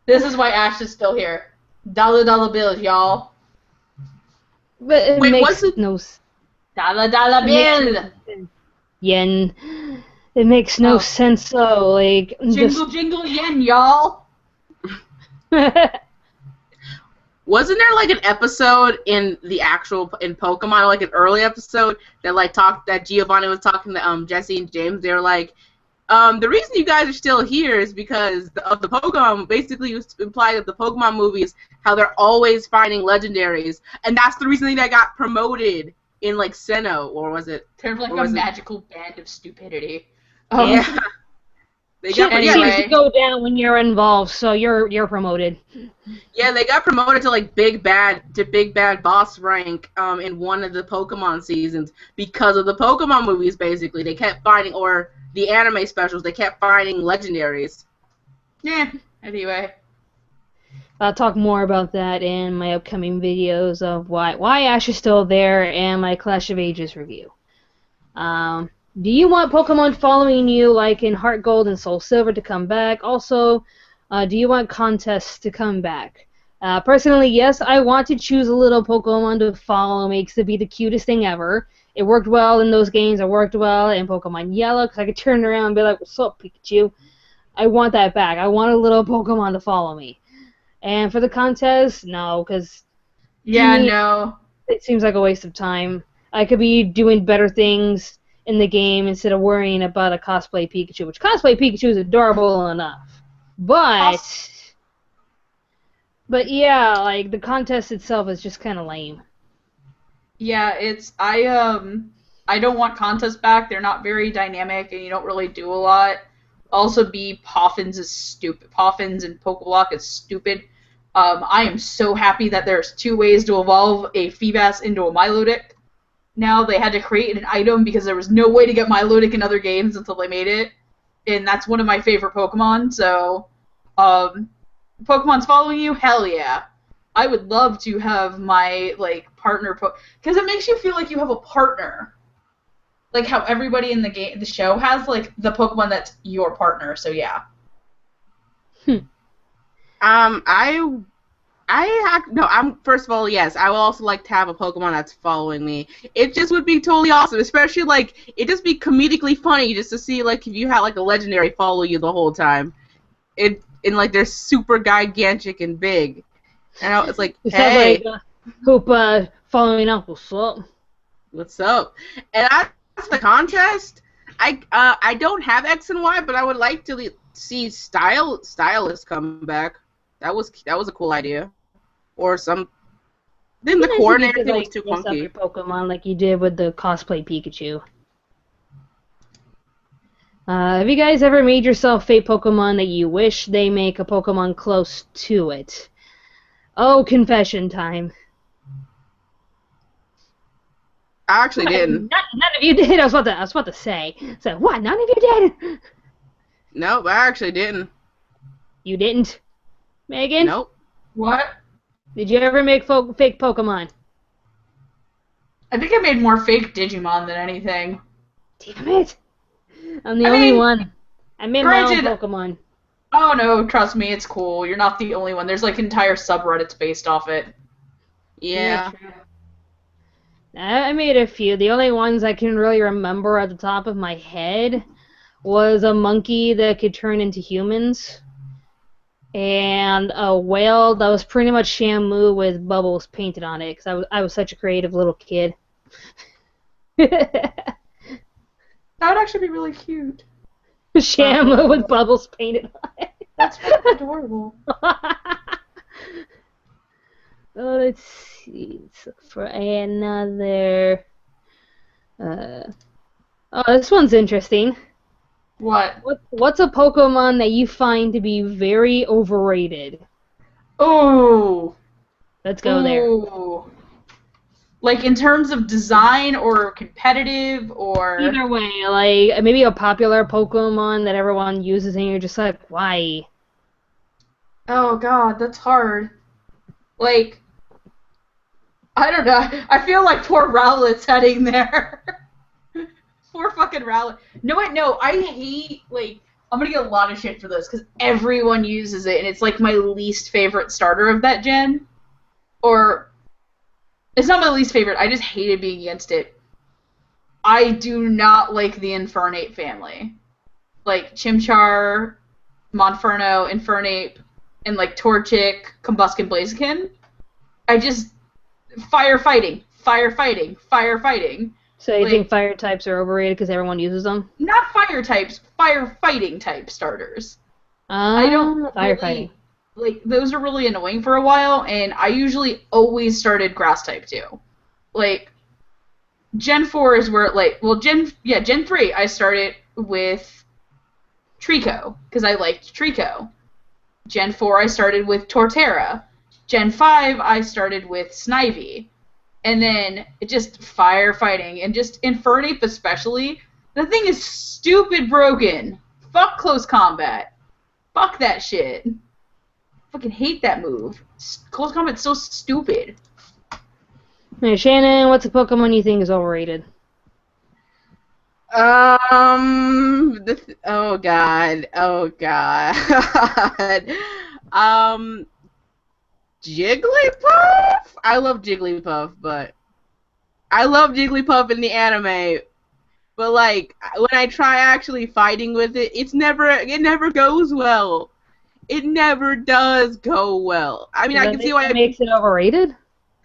This is why Ash is still here. Dollar bills, y'all. But it Wait, makes no sense. Dollar bill. Yen. It makes no sense, though. Like, Jingle yen, y'all. Wasn't there like an episode in Pokemon, like an early episode that Giovanni was talking to Jesse and James? They were like, the reason you guys are still here is because of the Pokemon. Basically, you imply that the Pokemon movies, how they're always finding legendaries, and that's the reason they got promoted in like Sinnoh, or was it? Kind of like a magical band of stupidity. Yeah. They got seems to go down when you're involved, so you're promoted. Yeah, they got promoted to like big bad boss rank in one of the Pokemon seasons because of the Pokemon movies. Basically, they kept finding, or the anime specials, they kept finding legendaries. Yeah. Anyway, I'll talk more about that in my upcoming videos of why Ash is still there and my Clash of Ages review. Do you want Pokemon following you like in Heart Gold and Soul Silver to come back? Also, do you want contests to come back? Personally, yes, I want to choose a little Pokemon to follow me because it'd be the cutest thing ever. It worked well in those games. It worked well in Pokemon Yellow because I could turn around and be like, what's up, Pikachu? I want that back. I want a little Pokemon to follow me. And for the contest, no, because no. It seems like a waste of time. I could be doing better things in the game instead of worrying about a cosplay Pikachu, which cosplay Pikachu is adorable enough. But yeah, like the contest itself is just kind of lame. Yeah, I don't want contests back. They're not very dynamic, and you don't really do a lot. Also, Poffins is stupid. Poffins and Pokeblock is stupid. I am so happy that there's 2 ways to evolve a Feebas into a Milotic. Now they had to create an item because there was no way to get Milotic in other games until they made it. And that's one of my favorite Pokemon, so Pokemon's following you? Hell yeah. I would love to have my, like, partner because it makes you feel like you have a partner. Like how everybody in the show has, like, the Pokemon that's your partner, so yeah. I'm first of all, yes, I would also like to have a Pokemon that's following me. It just would be totally awesome, especially like it just be comedically funny just to see like if you had like a legendary follow you the whole time. And like they're super gigantic and big. And it's like, It hey, sounds like Hope following up. what's up? And that's the contest. I don't have X and Y, but I would like to see Stylist come back. That was a cool idea. Or some. Then the coordinator thing was too Dress up clunky. your Pokemon like you did with the cosplay Pikachu. Have you guys ever made yourself a Pokemon that you wish they make a Pokemon close to it? Oh, confession time. I actually didn't. None of you did. I was about to say. So what? None of you did. Nope, I actually didn't. You didn't, Megan? Nope. What? Did you ever make fake Pokemon? I think I made more fake Digimon than anything. Damn it! I'm the only one. I made my own granted- Pokemon. Oh no, trust me, it's cool. You're not the only one. There's like entire subreddits based off it. Yeah. True. I made a few. The only ones I can really remember at the top of my head was a monkey that could turn into humans, and a whale that was pretty much Shamu with bubbles painted on it, because I was such a creative little kid. That would actually be really cute. Shamu with bubbles painted on it. That's really adorable. Oh, let's see. Let's look for another. Oh, this one's interesting. What? What's a Pokemon that you find to be very overrated? Oh. Let's go there. Ooh. Like in terms of design or competitive or. Either way, like maybe a popular Pokemon that everyone uses, and you're just like, why? Oh god, that's hard. Like, I don't know. I feel like poor Rowlet's heading there. Poor fucking Rowlet. No, I hate, like, I'm gonna get a lot of shit for this, because everyone uses it, and it's, like, my least favorite starter of that gen. Or, it's not my least favorite, I just hated being against it. I do not like the Infernape family. Like, Chimchar, Monferno, Infernape, and, like, Torchic, Combuskin, Blaziken. I just... Firefighting. So you Like- think fire types are overrated because everyone uses them? Not fire types, firefighting type starters. I don't firefighting. really, like, those are really annoying for a while, and I usually always started grass type too. Like, Gen 4 is where, like, well, Gen 3, I started with Trico, because I liked Trico. Gen 4, I started with Torterra. Gen 5, I started with Snivy. And then it just firefighting, and just Infernape especially. The thing is stupid broken. Fuck close combat. Fuck that shit. Fucking hate that move. Close combat's so stupid. Hey, Shannon, what's a Pokemon you think is overrated? Oh god. Jigglypuff? I love Jigglypuff, but I love Jigglypuff in the anime. But like when I try actually fighting with it, it never goes well. It never does go well. I mean, I can see why it makes it overrated.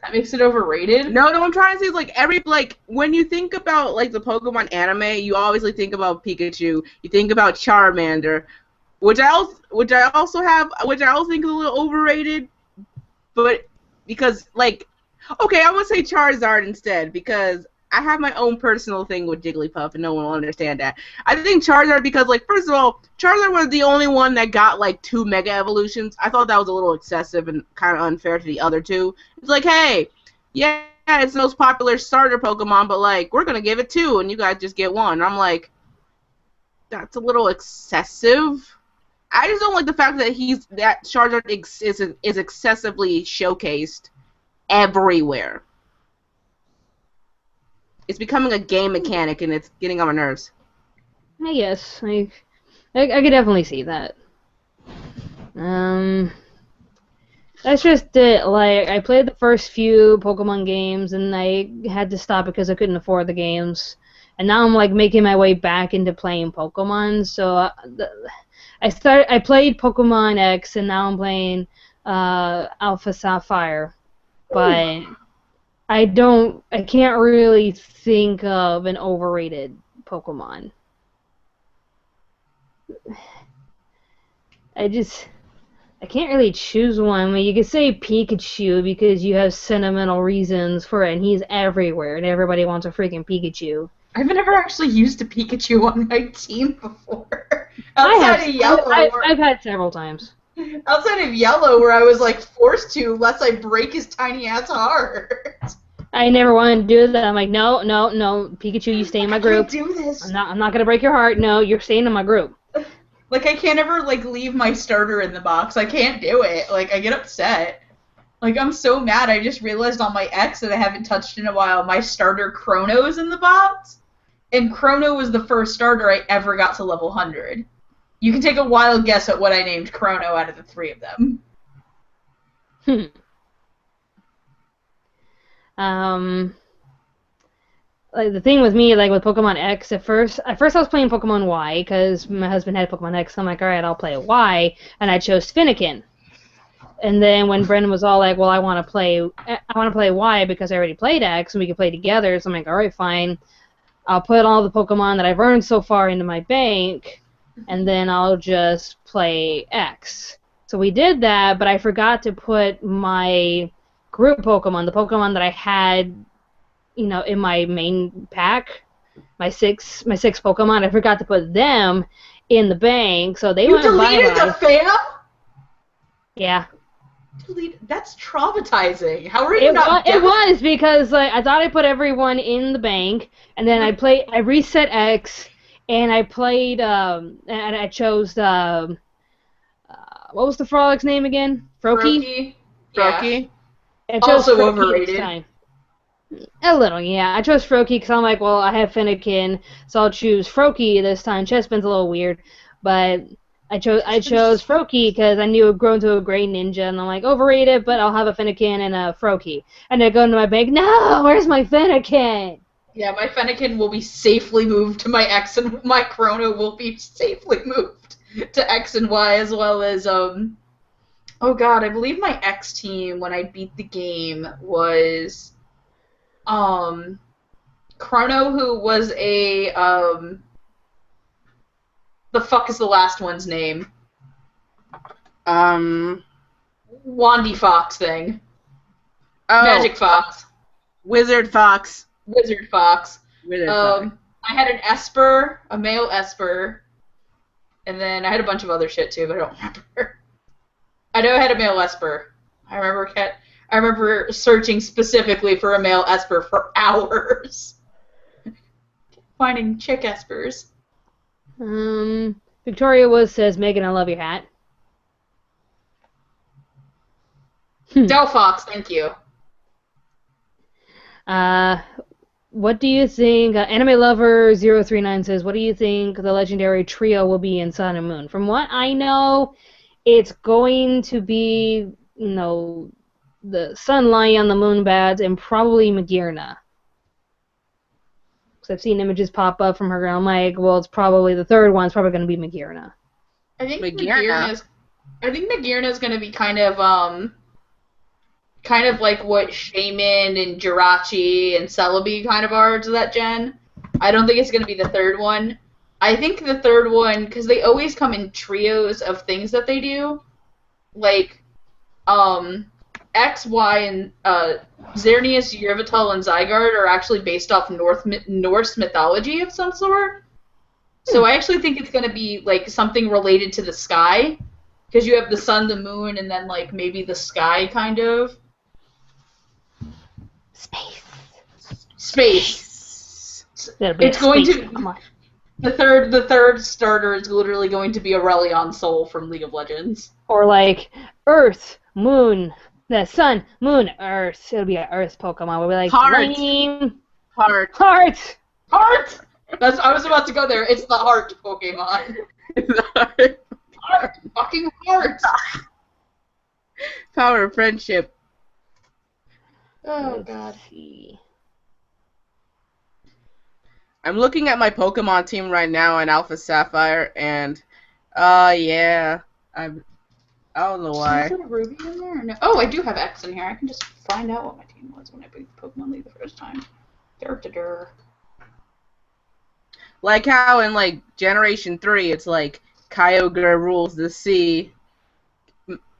That makes it overrated? No, I'm trying to say is like when you think about like the Pokemon anime, you always like think about Pikachu, you think about Charmander, which I also think is a little overrated. But because, like, okay, I'm going to say Charizard instead, because I have my own personal thing with Jigglypuff, and no one will understand that. I think Charizard, because, like, first of all, Charizard was the only one that got, like, 2 Mega Evolutions. I thought that was a little excessive and kind of unfair to the other two. It's like, hey, yeah, it's the most popular starter Pokemon, but, like, we're going to give it 2, and you guys just get 1. And I'm like, that's a little excessive. I just don't like the fact that Charizard is excessively showcased everywhere. It's becoming a game mechanic, and it's getting on my nerves. I guess. I could definitely see that. That's just it. Like, I played the first few Pokemon games, and I had to stop because I couldn't afford the games. And now I'm, like, making my way back into playing Pokemon, so I played Pokemon X, and now I'm playing Alpha Sapphire. But I can't really think of an overrated Pokemon. I can't really choose one. I mean, you could say Pikachu because you have sentimental reasons for it, and he's everywhere, and everybody wants a freaking Pikachu. I've never actually used a Pikachu on my team before. Outside of Yellow. I've had several times. Outside of Yellow, where I was, like, forced to, lest I break his tiny-ass heart. I never wanted to do that. I'm like, no, Pikachu, you stay in my group. I can't do this. I'm not gonna break your heart. No, you're staying in my group. Like, I can't ever, like, leave my starter in the box. I can't do it. Like, I get upset. Like, I'm so mad. I just realized on my X that I haven't touched in a while, my starter Chrono's in the box. And Chrono was the first starter I ever got to level 100. You can take a wild guess at what I named Chrono out of the 3 of them. Like, the thing with me, like, with Pokemon X, at first I was playing Pokemon Y, because my husband had Pokemon X, so I'm like, alright, I'll play Y, and I chose Fennekin. And then when Brendan was all like, well, I want to play Y because I already played X, and we could play together, so I'm like, alright, fine. I'll put all the Pokemon that I've earned so far into my bank, and then I'll just play X. So we did that, but I forgot to put my group Pokemon, the Pokemon that I had, you know, in my main pack, my six Pokemon, I forgot to put them in the bank, so they went bye-bye. You deleted the fam? Yeah. That's traumatizing. How are you It was because, like, I thought I put everyone in the bank, and then I reset X, and I played, and I chose, what was the frog's name again? Froakie? Froakie. I chose Also Froakie overrated. this time. A little, yeah. I chose Froakie because I'm like, well, I have Fennekin, so I'll choose Froakie this time. Chespin's a little weird, but I chose Froakie because I knew it would grow into a great ninja, and I'm like, overrated, but I'll have a Fennekin and a Froakie. And I go into my bank, no, where's my Fennekin? Yeah, my Fennekin will be safely moved to my X, and my Chrono will be safely moved to X and Y, as well as, oh god, I believe my X team, when I beat the game, was, Chrono, who was a, the fuck is the last one's name? Wandy Fox thing. Oh, Magic Fox. Wizard Fox. Wizard Fox. Wizard Fox. I had an Esper, a male Esper, and then I had a bunch of other shit too, but I don't remember. I know I had a male Esper. I remember searching specifically for a male Esper for hours. Finding chick Espers. Victoria Woods says, Megan, I love your hat. Delphox, thank you. What do you think, Anime Lover 039 says, what do you think the legendary trio will be in Sun and Moon? From what I know, it's going to be, you know, the Sun Lion, the Moon Bats, and probably Magearna. Because I've seen images pop up from her, and I'm like, well, it's probably, the third one's probably going to be Magearna. I think Magearna is going to be kind of like what Shaman and Jirachi and Celebi kind of are to that gen. I don't think it's going to be the third one. I think the third one, because they always come in trios of things that they do. Like, X, Y, and Xerneas, Yveltal, and Zygarde are actually based off Norse mythology of some sort. So I actually think it's going to be like something related to the sky, because you have the sun, the moon, and then like maybe the sky kind of. Space. It's going to. Come on. The third starter is literally going to be Aurelion Sol from League of Legends. Or like Earth, Moon, the Sun, Moon, Earth. It'll be an Earth Pokemon. We'll be like Heart. Heart. I was about to go there. It's the Heart Pokemon. Heart. Fucking Heart. Power of friendship. Oh God. Let's see. I'm looking at my Pokemon team right now in Alpha Sapphire, and yeah, I don't know why. Is there a Ruby in there? Or no? Oh, I do have X in here. I can just find out what my team was when I played Pokemon League the first time. Like how in like Generation 3, it's like Kyogre rules the sea.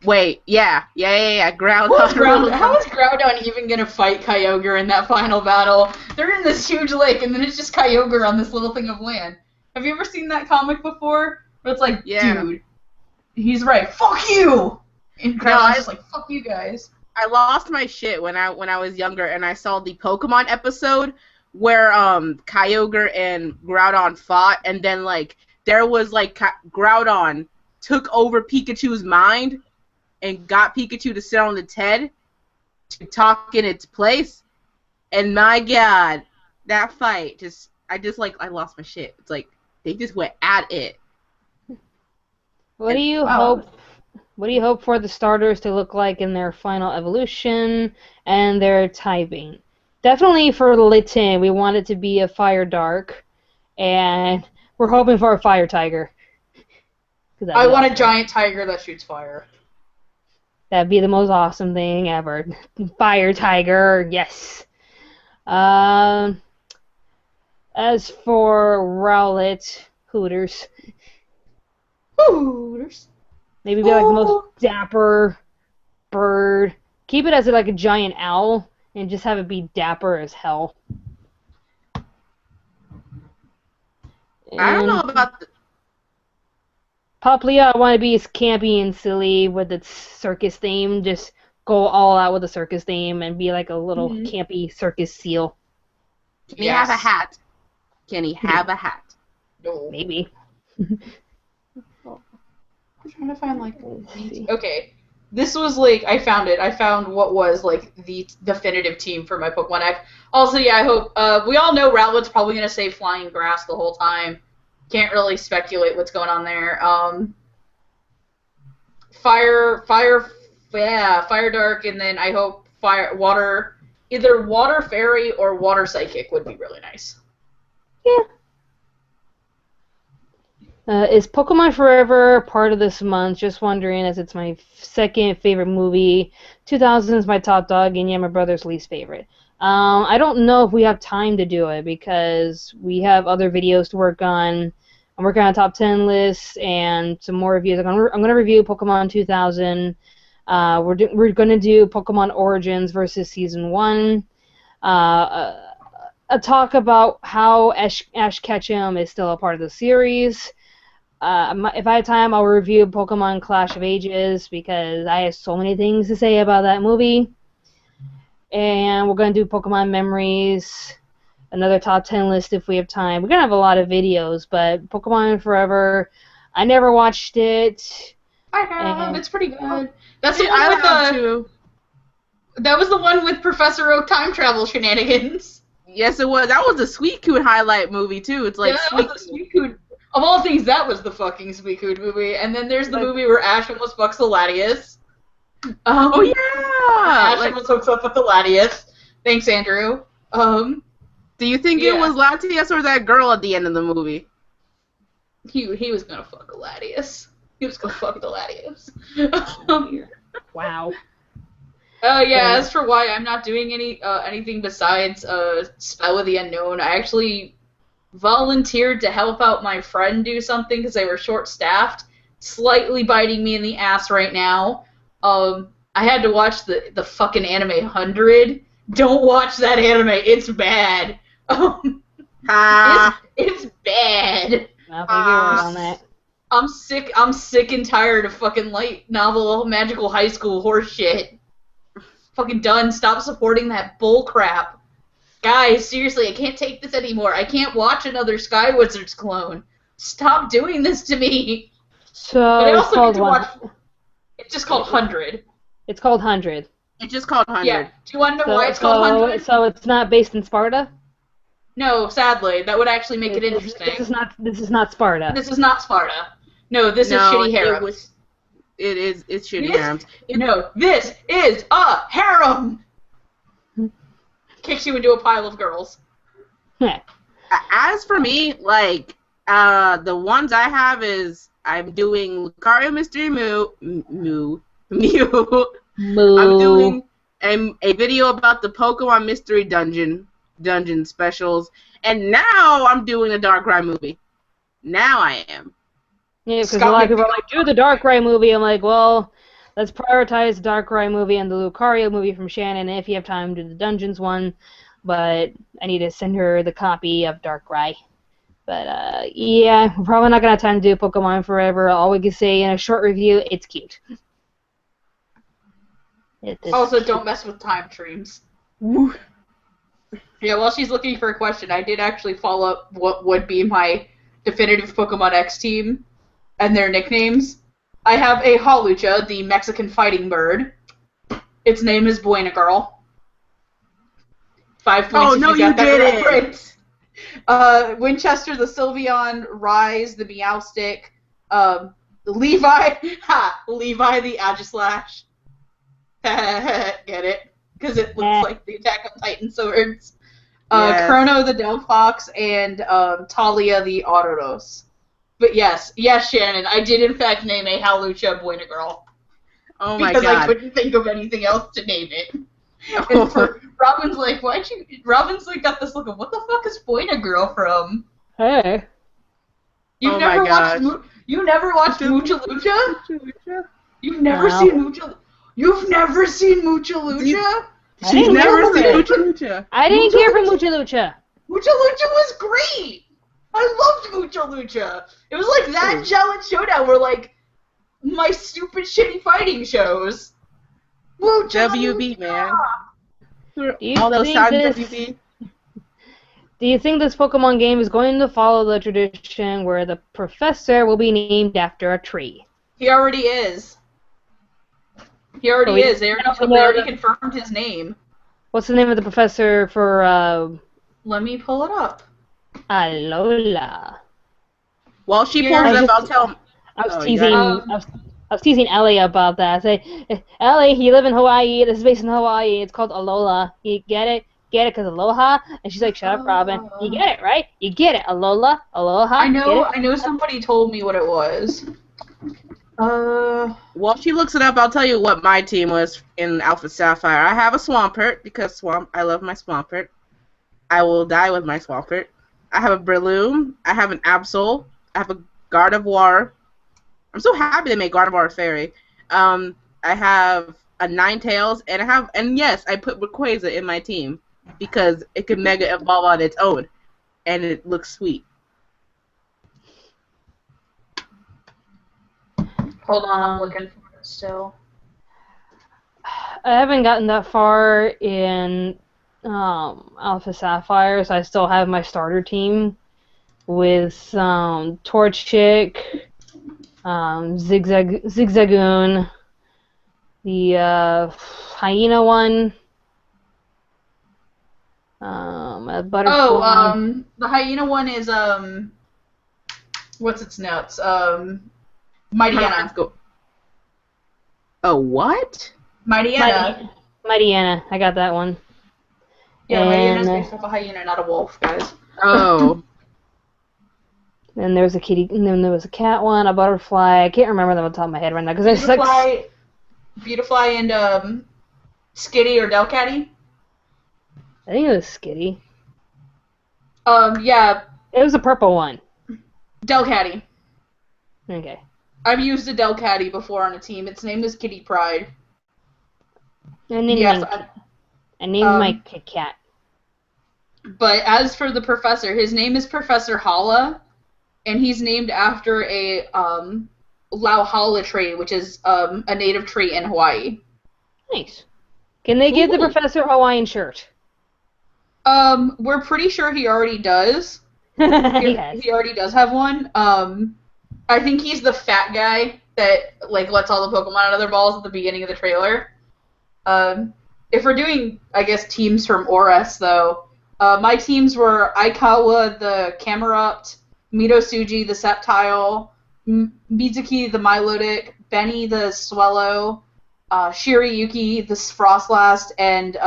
Wait, yeah, Groudon. How is Groudon even gonna fight Kyogre in that final battle? They're in this huge lake, and then it's just Kyogre on this little thing of land. Have you ever seen that comic before? Where it's like, dude, he's right. Fuck you. And Groudon's just like, fuck you guys. I lost my shit when I was younger, and I saw the Pokemon episode where Kyogre and Groudon fought, and then like there was like Groudon took over Pikachu's mind and got Pikachu to sit on its head to talk in its place. And my God, that fight I lost my shit. It's like they just went at it. What do you hope for the starters to look like in their final evolution and their typing? Definitely for Litten, we want it to be a Fire Dark, and we're hoping for a Fire Tiger. I want a giant tiger that shoots fire. That'd be the most awesome thing ever. Fire Tiger, yes. As for Rowlet, Hooters. Maybe be like the most dapper bird. Keep it as like a giant owl, and just have it be dapper as hell. I don't know about Popplio, I want to be as campy and silly with its circus theme. Just go all out with the circus theme and be like a little campy circus seal. Can he have a hat? Can he have a hat? No. Maybe. I'm trying to find like okay. This was like I found it. I found what was like the definitive team for my Pokemon X. Also, yeah, I hope we all know Rowlet's probably gonna say flying grass the whole time. Can't really speculate what's going on there. Fire Dark, and then I hope Water, either Water Fairy or Water Psychic would be really nice. Yeah. Is Pokemon Forever part of this month? Just wondering, as it's my second favorite movie. 2000 is my top dog, and yeah, my brother's least favorite. I don't know if we have time to do it because we have other videos to work on. I'm working on a top 10 list and some more reviews. I'm gonna review Pokemon 2000. We're gonna do Pokemon Origins versus Season 1. A talk about how Ash Ketchum is still a part of the series. If I have time, I'll review Pokemon Clash of Ages because I have so many things to say about that movie. And we're going to do Pokemon Memories, another top 10 list if we have time. We're going to have a lot of videos, but Pokemon Forever, I never watched it. I have. It's pretty good. That's the one with that was the one with Professor Oak time travel shenanigans. Yes, it was. That was a Suicune highlight movie, too. It's like that was the Suicune. Of all things, that was the fucking Suicune movie. And then there's the movie where Ash almost fucks the Latias. Oh, yeah! Ash almost hooks up with the Latias. Thanks, Andrew. Do you think it was Latias or that girl at the end of the movie? He was gonna fuck a Latias. He was gonna fuck the Latias. Wow. As for why I'm not doing anything besides Spell of the Unknown, I actually volunteered to help out my friend do something because they were short-staffed, slightly biting me in the ass right now. I had to watch the fucking anime 100. Don't watch that anime. It's bad. Ah. It's bad. I'll take your word on that. I'm sick and tired of fucking light novel magical high school horse shit. Fucking done. Stop supporting that bull crap. Guys, seriously, I can't take this anymore. I can't watch another Sky Wizards clone. Stop doing this to me. So But I it's also called get to what? watch. It's just called 100. It's called 100. It's just called 100. Yeah. Do you want to know why it's called 100? So it's not based in Sparta? No, sadly, that would actually make it interesting. This is not Sparta. This is not Sparta. No, this is shitty harems. It's shitty harems. No, this is a harem. Kicks you into a pile of girls. As for me, like, the ones I have is I'm doing Lucario Mystery Mew. I'm doing a video about the Pokemon Mystery Dungeon specials, and now I'm doing a Darkrai movie. Now I am. Yeah, because a lot of people are like, do the Darkrai movie. I'm like, well, let's prioritize the Darkrai movie and the Lucario movie from Shannon. If you have time, do the Dungeons one. But I need to send her the copy of Darkrai. But, yeah, we're probably not going to have time to do Pokemon Forever. All we can say in a short review, it's cute. Also, don't mess with time streams. Yeah, while she's looking for a question, I did actually follow up what would be my definitive Pokemon X team and their nicknames. I have a Hawlucha, the Mexican fighting bird. Its name is Buena Girl. 5 points if you got that reference. Winchester, the Sylveon, Rise, the Meowstic, Levi, Levi, the Agislash. Get it? Because it looks like the Attack on Titan swords. Yes. Chrono, the Delphox, and Talia, the Autoros. But yes, Shannon, I did in fact name a Hawlucha Buena Girl. Oh my because god. I couldn't think of anything else to name it. Oh. And Robin's like, why'd you... Robin's like got this look of, what the fuck is Buena Girl from? Hey. You never watched Mucha Lucha? You've never seen Mucha... You've never seen Mucha Lucha? She's never seen Mucha Lucha. I didn't care for Mucha Lucha. Mucha Lucha was great! I loved Mucha Lucha! It was like that and Challenge Showdown were like my stupid shitty fighting shows. Mucha WB, man. Do All those times WB. Do you think this Pokemon game is going to follow the tradition where the professor will be named after a tree? He already is. He already is. They already confirmed his name. What's the name of the professor for, Let me pull it up. Alola? While she pulls it up, I'll tell him. I was teasing Ellie about that. I say, Ellie, you live in Hawaii. This is based in Hawaii. It's called Alola. You get it? Get it? Because Aloha? And she's like, shut up, Robin. You get it, right? You get it. Alola? Aloha? I know somebody told me what it was. While she looks it up, I'll tell you what my team was in Alpha Sapphire. I have a Swampert, because I love my Swampert. I will die with my Swampert. I have a Breloom. I have an Absol. I have a Gardevoir. I'm so happy they made Gardevoir a fairy. I have a Ninetales, and yes, I put Rayquaza in my team because it can Mega Evolve on its own, and it looks sweet. Hold on, I'm looking for it still. I haven't gotten that far in Alpha Sapphire, so I still have my starter team with Torchic, Zigzagoon, the Hyena one, a Butterfly. The Hyena one is what's its nuts? Mightyena. Oh, what? Mightyena. Mightyena. I got that one. Yeah, Mightyena's based off a hyena, not a wolf, guys. Oh. Then there was a kitty, and then there was a cat one, a butterfly. I can't remember them on the top of my head right now because Beautifly and Skitty or Delcatty. I think it was Skitty. Yeah. It was a purple one. Delcatty. Okay. I've used a Delcatty before on a team. Its name is Kitty Pride. And then Yes, Minky. I named my um, cat. but as for the professor, his name is Professor Hala, and he's named after a lauhala tree, which is a native tree in Hawaii. Nice. Can they give the Ooh. professor a Hawaiian shirt? We're pretty sure he already does. Yes. He already does have one. I think he's the fat guy that like lets all the Pokemon out of their balls at the beginning of the trailer. If we're doing, I guess, teams from ORAS, though, my teams were Aikawa the Camerupt, Mitosuji the Sceptile, Mizuki the Milotic, Benny the Swellow, Shirayuki the Frostlast, and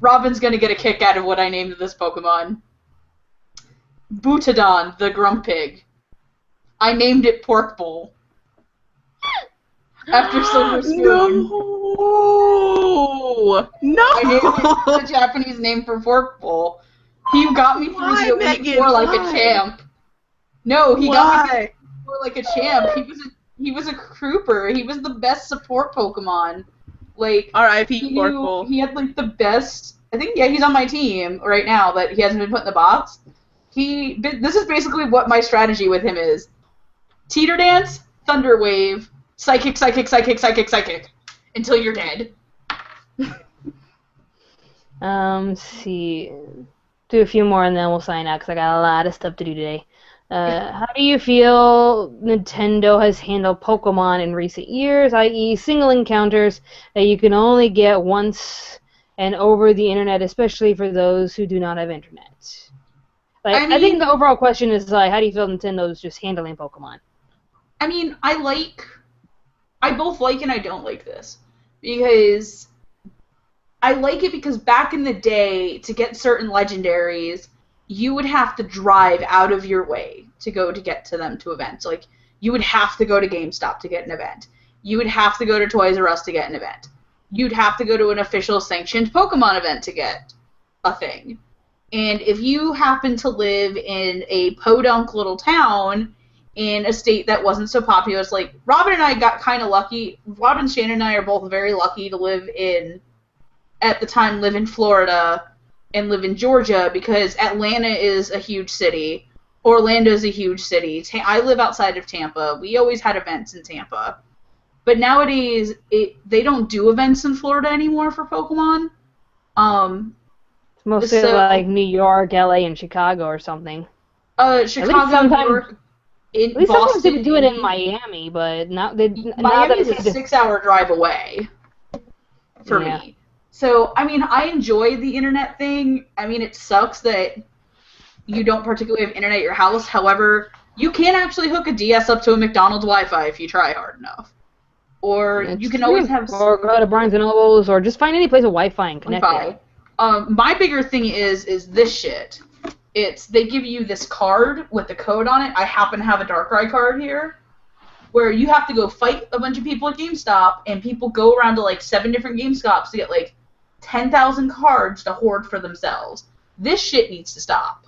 Robin's gonna get a kick out of what I named this Pokemon. Butadon the Grumpig. I named it Pork Bowl after Silver Spoon. No! I named it the Japanese name for Pork Bowl. He got me through Why, the Elite Megan? Four like Why? a champ. No, he got me through the Why? Elite Four like a champ. He was a Trooper. He was the best support Pokemon. Like R.I.P. Porkball. he had like the best. I think he's on my team right now, but he hasn't been put in the box. This is basically what my strategy with him is: Teeter Dance, Thunder Wave, Psychic, Psychic, Psychic, Psychic, Psychic, until you're dead. Let's see. Do a few more and then we'll sign out because I got a lot of stuff to do today. How do you feel Nintendo has handled Pokemon in recent years, i.e. single encounters that you can only get once and over the internet, especially for those who do not have internet? Like, I think the overall question is, like, how do you feel Nintendo's just handling Pokemon? I mean, I both like and I don't like this. Because I like it because back in the day, to get certain legendaries, you would have to drive out of your way to get to them to events. Like, you would have to go to GameStop to get an event. You would have to go to Toys R Us to get an event. You'd have to go to an official sanctioned Pokemon event to get a thing. And if you happen to live in a podunk little town in a state that wasn't so populous, like Robin and I got kind of lucky. Robin, Shannon, and I are both very lucky to live in Florida and live in Georgia because Atlanta is a huge city. Orlando is a huge city. I live outside of Tampa. We always had events in Tampa. But nowadays, they don't do events in Florida anymore for Pokemon. It's mostly like New York, LA, and Chicago or something. Chicago, New York, at least Boston. Sometimes they do it in Miami, but Miami's a 6-hour drive away for me. So, I mean, I enjoy the internet thing. I mean, it sucks that you don't particularly have internet at your house. However, you can actually hook a DS up to a McDonald's Wi-Fi if you try hard enough. Or you can always have... Or go to Barnes & Noble's, or just find any place with Wi-Fi and connect it. My bigger thing is this shit. They give you this card with the code on it. I happen to have a Darkrai card here, where you have to go fight a bunch of people at GameStop, and people go around to like 7 different GameStops to get like 10,000 cards to hoard for themselves. This shit needs to stop.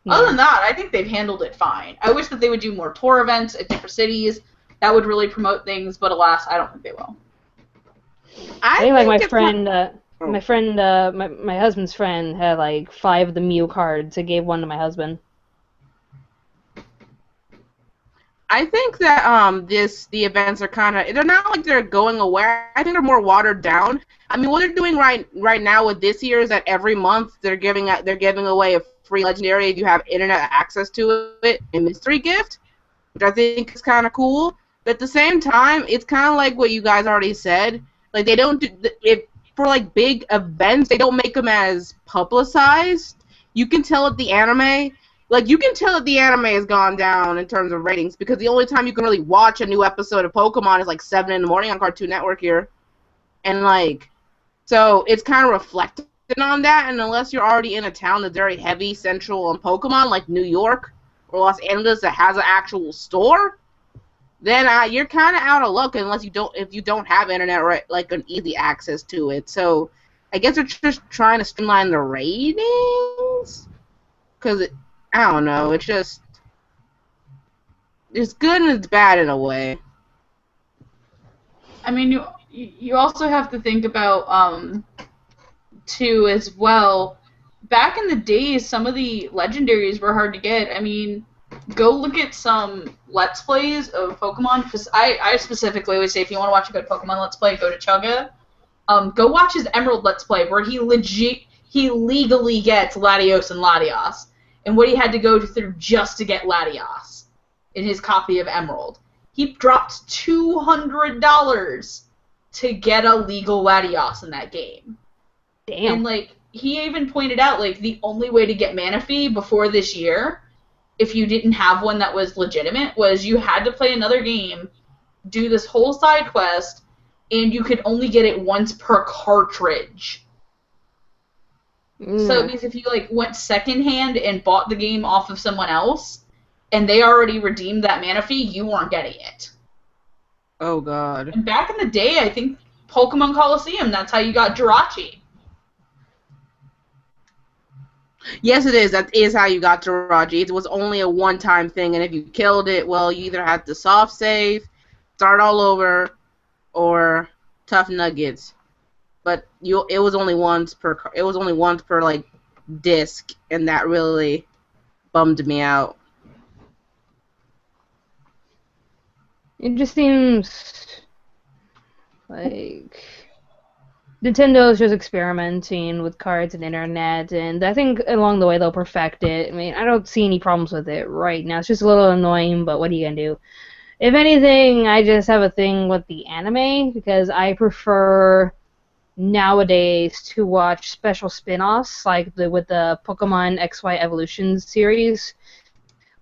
Other than that, I think they've handled it fine. I wish that they would do more tour events at different cities. That would really promote things, but alas, I don't think they will. I think like my husband's friend had like 5 of the Mew cards. I gave one to my husband. I think that the events are they're not like they're going away. I think they're more watered down. I mean, what they're doing right now with this year is that every month they're giving away a free legendary if you have internet access to it, a mystery gift, which I think is kind of cool. But at the same time, it's kind of like what you guys already said. Like, they don't do for like big events, they don't make them as publicized. You can tell at the anime. Like, you can tell that the anime has gone down in terms of ratings because the only time you can really watch a new episode of Pokemon is like 7 in the morning on Cartoon Network here. And like, so it's kind of reflected on that, and unless you're already in a town that's very heavy central on Pokemon, like New York or Los Angeles that has an actual store, then you're kind of out of luck if you don't have internet, like an easy access to it. So I guess they're just trying to streamline the ratings because I don't know. It's just it's good and it's bad in a way. I mean, you also have to think about too as well. Back in the days, some of the legendaries were hard to get. I mean, go look at some Let's Plays of Pokemon, because I specifically always say if you want to watch a good Pokemon Let's Play, go to Chugga. Go watch his Emerald Let's Play, where he legally gets Latios and Latias, and what he had to go through just to get Latias in his copy of Emerald. He dropped $200 to get a legal Latios in that game. Damn. And, like, he even pointed out, like, the only way to get Manaphy before this year, if you didn't have one that was legitimate, was you had to play another game, do this whole side quest, and you could only get it once per cartridge. So it means if you, like, went secondhand and bought the game off of someone else, and they already redeemed that Manaphy, you weren't getting it. Oh, God. And back in the day, I think Pokemon Coliseum, that's how you got Jirachi. Yes, it is. That is how you got Jirachi. It was only a one-time thing, and if you killed it, well, you either had to soft save, start all over, or tough nuggets. But it was only once per like disc, and that really bummed me out. It just seems like Nintendo's just experimenting with cards and internet, and I think along the way they'll perfect it. I mean, I don't see any problems with it right now. It's just a little annoying, but what are you gonna do? If anything, I just have a thing with the anime, because I prefer nowadays to watch special spin-offs, like with the Pokemon XY Evolution series,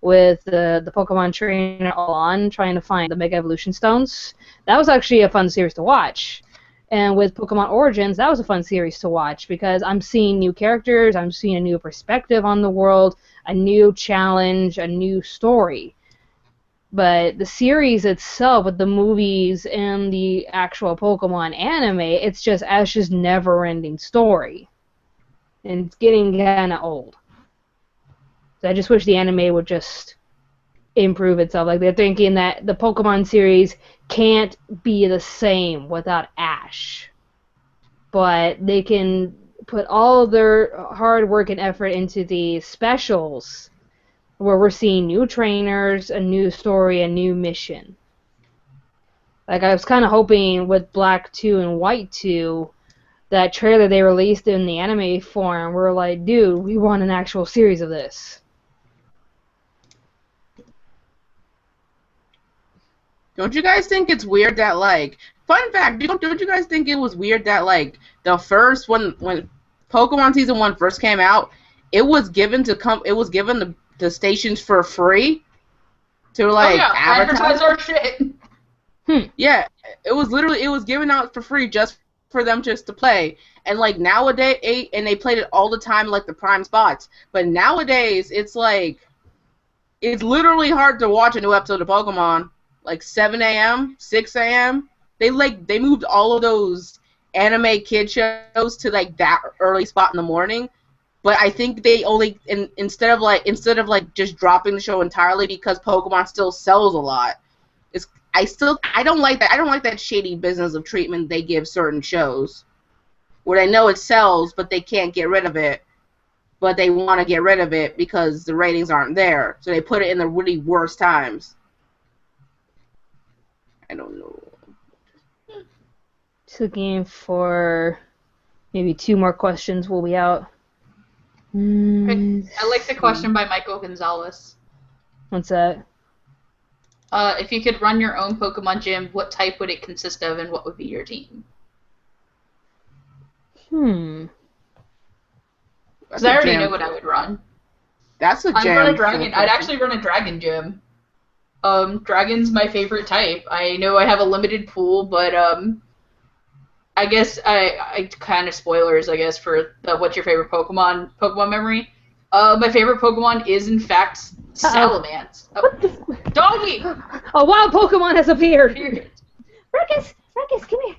with the Pokemon trainer on trying to find the Mega Evolution Stones. That was actually a fun series to watch. And with Pokemon Origins, that was a fun series to watch, because I'm seeing new characters, I'm seeing a new perspective on the world, a new challenge, a new story. But the series itself, with the movies and the actual Pokemon anime, it's just never-ending story. And it's getting kind of old. So I just wish the anime would just improve itself. Like, they're thinking that the Pokemon series can't be the same without Ash. But they can put all their hard work and effort into the specials, where we're seeing new trainers, a new story, a new mission. Like, I was kind of hoping with Black 2 and White 2, that trailer they released in the anime form, we're like, dude, we want an actual series of this. Don't you guys think it's weird that, like, fun fact, don't you guys think it was weird that, like, the first, when Pokemon Season 1 first came out, it was given the stations for free to, like, advertise our shit. Yeah, it was given out for free just for them just to play. And, like, nowadays, and they played it all the time, like, the prime spots. But nowadays, it's, like, it's literally hard to watch a new episode of Pokemon. Like, 7 a.m., 6 a.m. They moved all of those anime kid shows to, like, that early spot in the morning. But I think they only, instead of just dropping the show entirely, because Pokemon still sells a lot. I don't like that. I don't like that shady business of treatment they give certain shows, where they know it sells, but they can't get rid of it. But they want to get rid of it because the ratings aren't there, so they put it in the really worst times. I don't know. Just looking for maybe 2 more questions. We'll be out. I like the question by Michael Gonzalez. What's that? If you could run your own Pokemon gym, what type would it consist of, and what would be your team? Because I already know what I would run. That's a jam. I'd actually run a dragon gym. Dragon's my favorite type. I know I have a limited pool, but I guess I kind of spoilers, I guess, for the what's your favorite Pokemon memory. My favorite Pokemon is, in fact, Salamence. Doggy! A wild Pokemon has appeared! Ruckus, come here.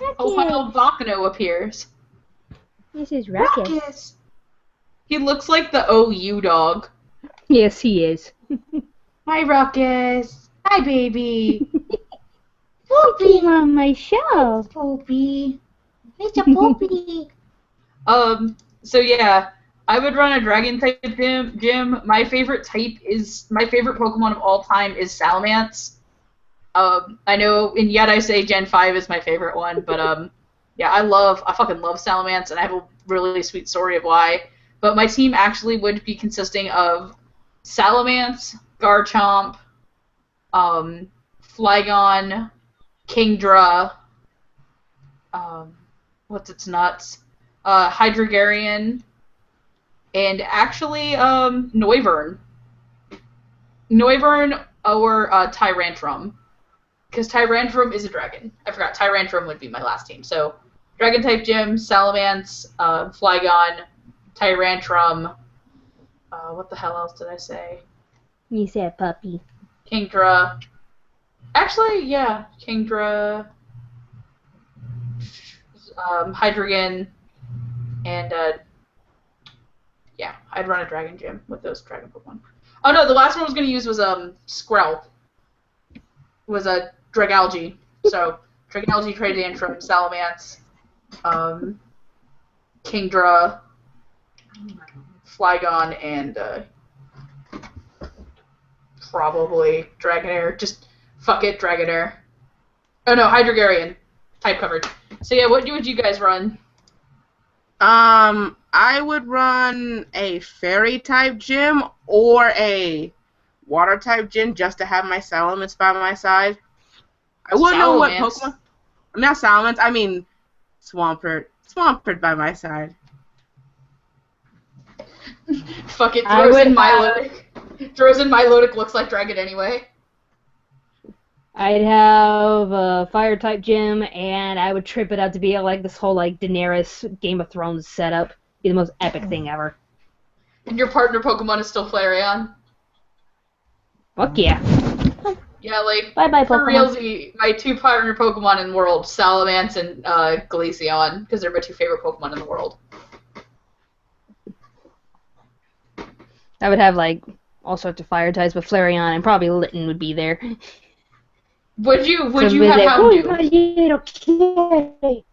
Ruckus. A wild Volcano appears. This is Ruckus. Ruckus! He looks like the OU dog. Yes, he is. Hi, Ruckus. Hi, baby. Poopy! on my show. Poopy. It's a poopy. So yeah, I would run a dragon type gym. My favorite Pokemon of all time is Salamence. I know, and yet I say Gen 5 is my favorite one, but yeah, I fucking love Salamence, and I have a really sweet story of why. But my team actually would be consisting of Salamence, Garchomp, Flygon, Kingdra, what's its nuts? Hydreigon, and actually Noivern. Noivern or Tyrantrum. Because Tyrantrum is a dragon. I forgot, Tyrantrum would be my last team. So, Dragon-type gym, Salamence, Flygon, Tyrantrum, what the hell else did I say? You said puppy. Kingdra. Actually, yeah, Kingdra, Hydreigon, and yeah, I'd run a dragon gym with those dragon Pokemon. Oh no, the last one I was gonna use was Squirrel. Was a Dragalge. So Dragalge, Tyrantrum, Salamence, Kingdra, Flygon, and probably Dragonair. Just fuck it, Dragonair. Oh no, Hydreigon. Type covered. So yeah, what would you guys run? I would run a fairy type gym or a water type gym just to have my Salamence by my side. I wouldn't know what Pokemon. I'm not Salamence. I mean Swampert. Swampert by my side. Fuck it, throws in Milotic. Throws in Milotic, looks like Dragon anyway. I'd have a fire type gym, and I would trip it out to be like this whole like Daenerys Game of Thrones setup. Be the most epic thing ever. And your partner Pokemon is still Flareon? Fuck yeah. Yeah, like, Bye-bye, for Pokemon. realsy, my two partner Pokemon in the world, Salamence and Glaceon, because they're my two favorite Pokemon in the world. I would have like all sorts of fire types, but Flareon and probably Litten would be there. Would you have Houndoom? Okay.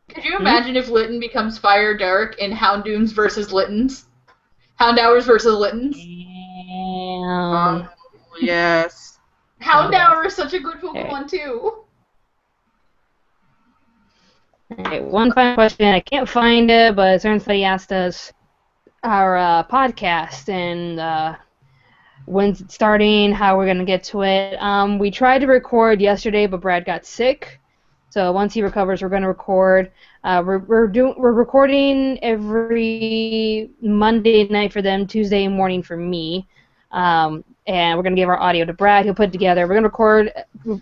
Could you imagine if Litten becomes Fire Dark in Houndooms versus Littens? Houndours versus Littens? Yes. Houndour is such a good Pokemon too. Alright, one final question. I can't find it, but a certain somebody asked us our podcast and when's it starting, how we're gonna get to it. We tried to record yesterday, but Brad got sick. So once he recovers, we're gonna record. We're recording every Monday night for them, Tuesday morning for me. And we're gonna give our audio to Brad. He'll put it together. We're gonna record.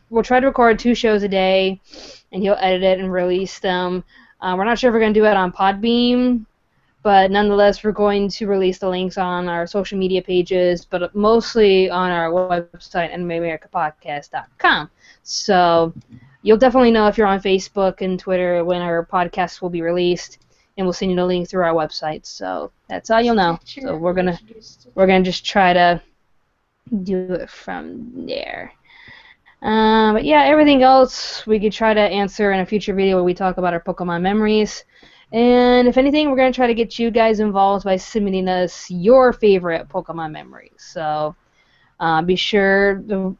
We'll try to record 2 shows a day, and he'll edit it and release them. We're not sure if we're gonna do it on Podbeam, but nonetheless, we're going to release the links on our social media pages, but mostly on our website, AnimeAmericaPodcast.com. So you'll definitely know if you're on Facebook and Twitter when our podcast will be released, and we'll send you the link through our website. So that's all you'll know. So we're gonna just try to do it from there. But yeah, everything else we could try to answer in a future video where we talk about our Pokemon memories. And if anything, we're going to try to get you guys involved by submitting us your favorite Pokemon memories. So be sure to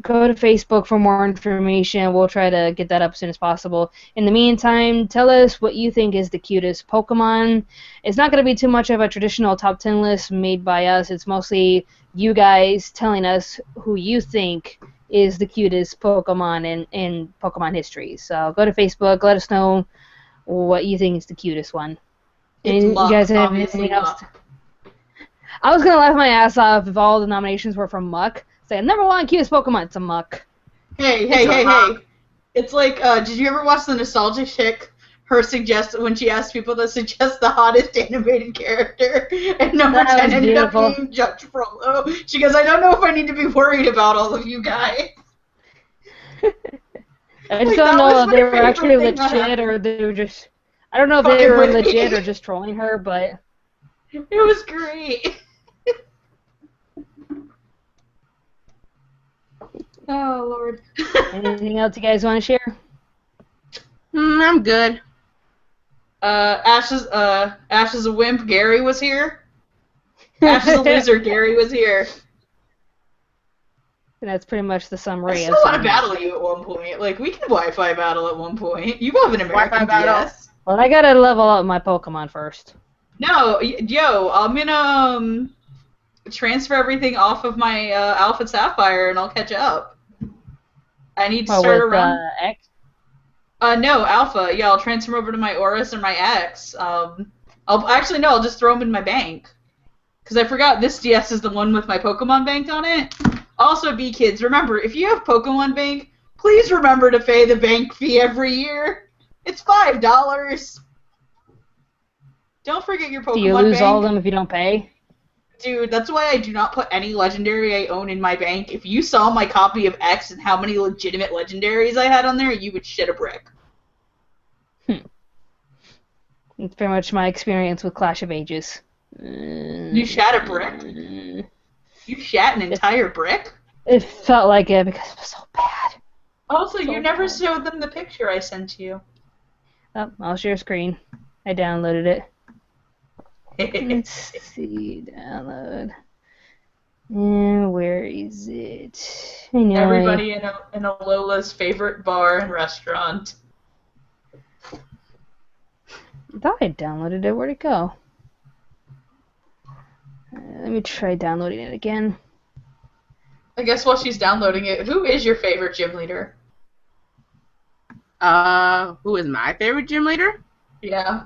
go to Facebook for more information. We'll try to get that up as soon as possible. In the meantime, tell us what you think is the cutest Pokemon. It's not going to be too much of a traditional top 10 list made by us. It's mostly you guys telling us who you think is the cutest Pokemon in Pokemon history. So go to Facebook, let us know what you think is the cutest one. It's And Muck, you guys have anything else? I was gonna laugh my ass off if all the nominations were from Muck. Say number 1 cutest Pokemon, it's a Muck. Hey. It's like, did you ever watch the Nostalgia Chick? Her suggest when she asked people to suggest the hottest animated character, and number 10 ended up being Judge Frollo. She goes, I don't know if I need to be worried about all of you guys. I just don't know if they were actually legit or they were just... I don't know if they were legit or just trolling her, but... It was great. Oh, Lord. Anything else you guys want to share? I'm good. Ash is a wimp. Gary was here. Ash is a loser. Gary was here. And that's pretty much the I summary still of want to Sun. battle you at one point. Like, we can Wi-Fi battle at one point. You have an American Wi-Fi battle. DS. Well, I gotta level up my Pokemon first. No, yo, I'm gonna transfer everything off of my Alpha Sapphire and I'll catch up. I need to Oh, start with around. X? No, Alpha. Yeah, I'll transfer over to my Oris or my X. I'll just throw them in my bank. Because I forgot this DS is the one with my Pokemon Bank on it. Also, kids, remember, if you have Pokemon Bank, please remember to pay the bank fee every year. It's $5. Don't forget your Pokemon Bank. Do you lose all of them if you don't pay? Dude, that's why I do not put any legendary I own in my bank. If you saw my copy of X and how many legitimate legendaries I had on there, you would shit a brick. It's pretty much my experience with Clash of Ages. You shat a brick? You shat an entire brick? It felt like it because it was so bad. Also, you never showed them the picture I sent you. Oh, I'll share screen. I downloaded it. Let's see, download. And where is it? I know. Everybody in a Lola's favorite bar and restaurant. I thought I downloaded it. Where'd it go? Let me try downloading it again. I guess while she's downloading it, who is your favorite gym leader? Who is my favorite gym leader? Yeah.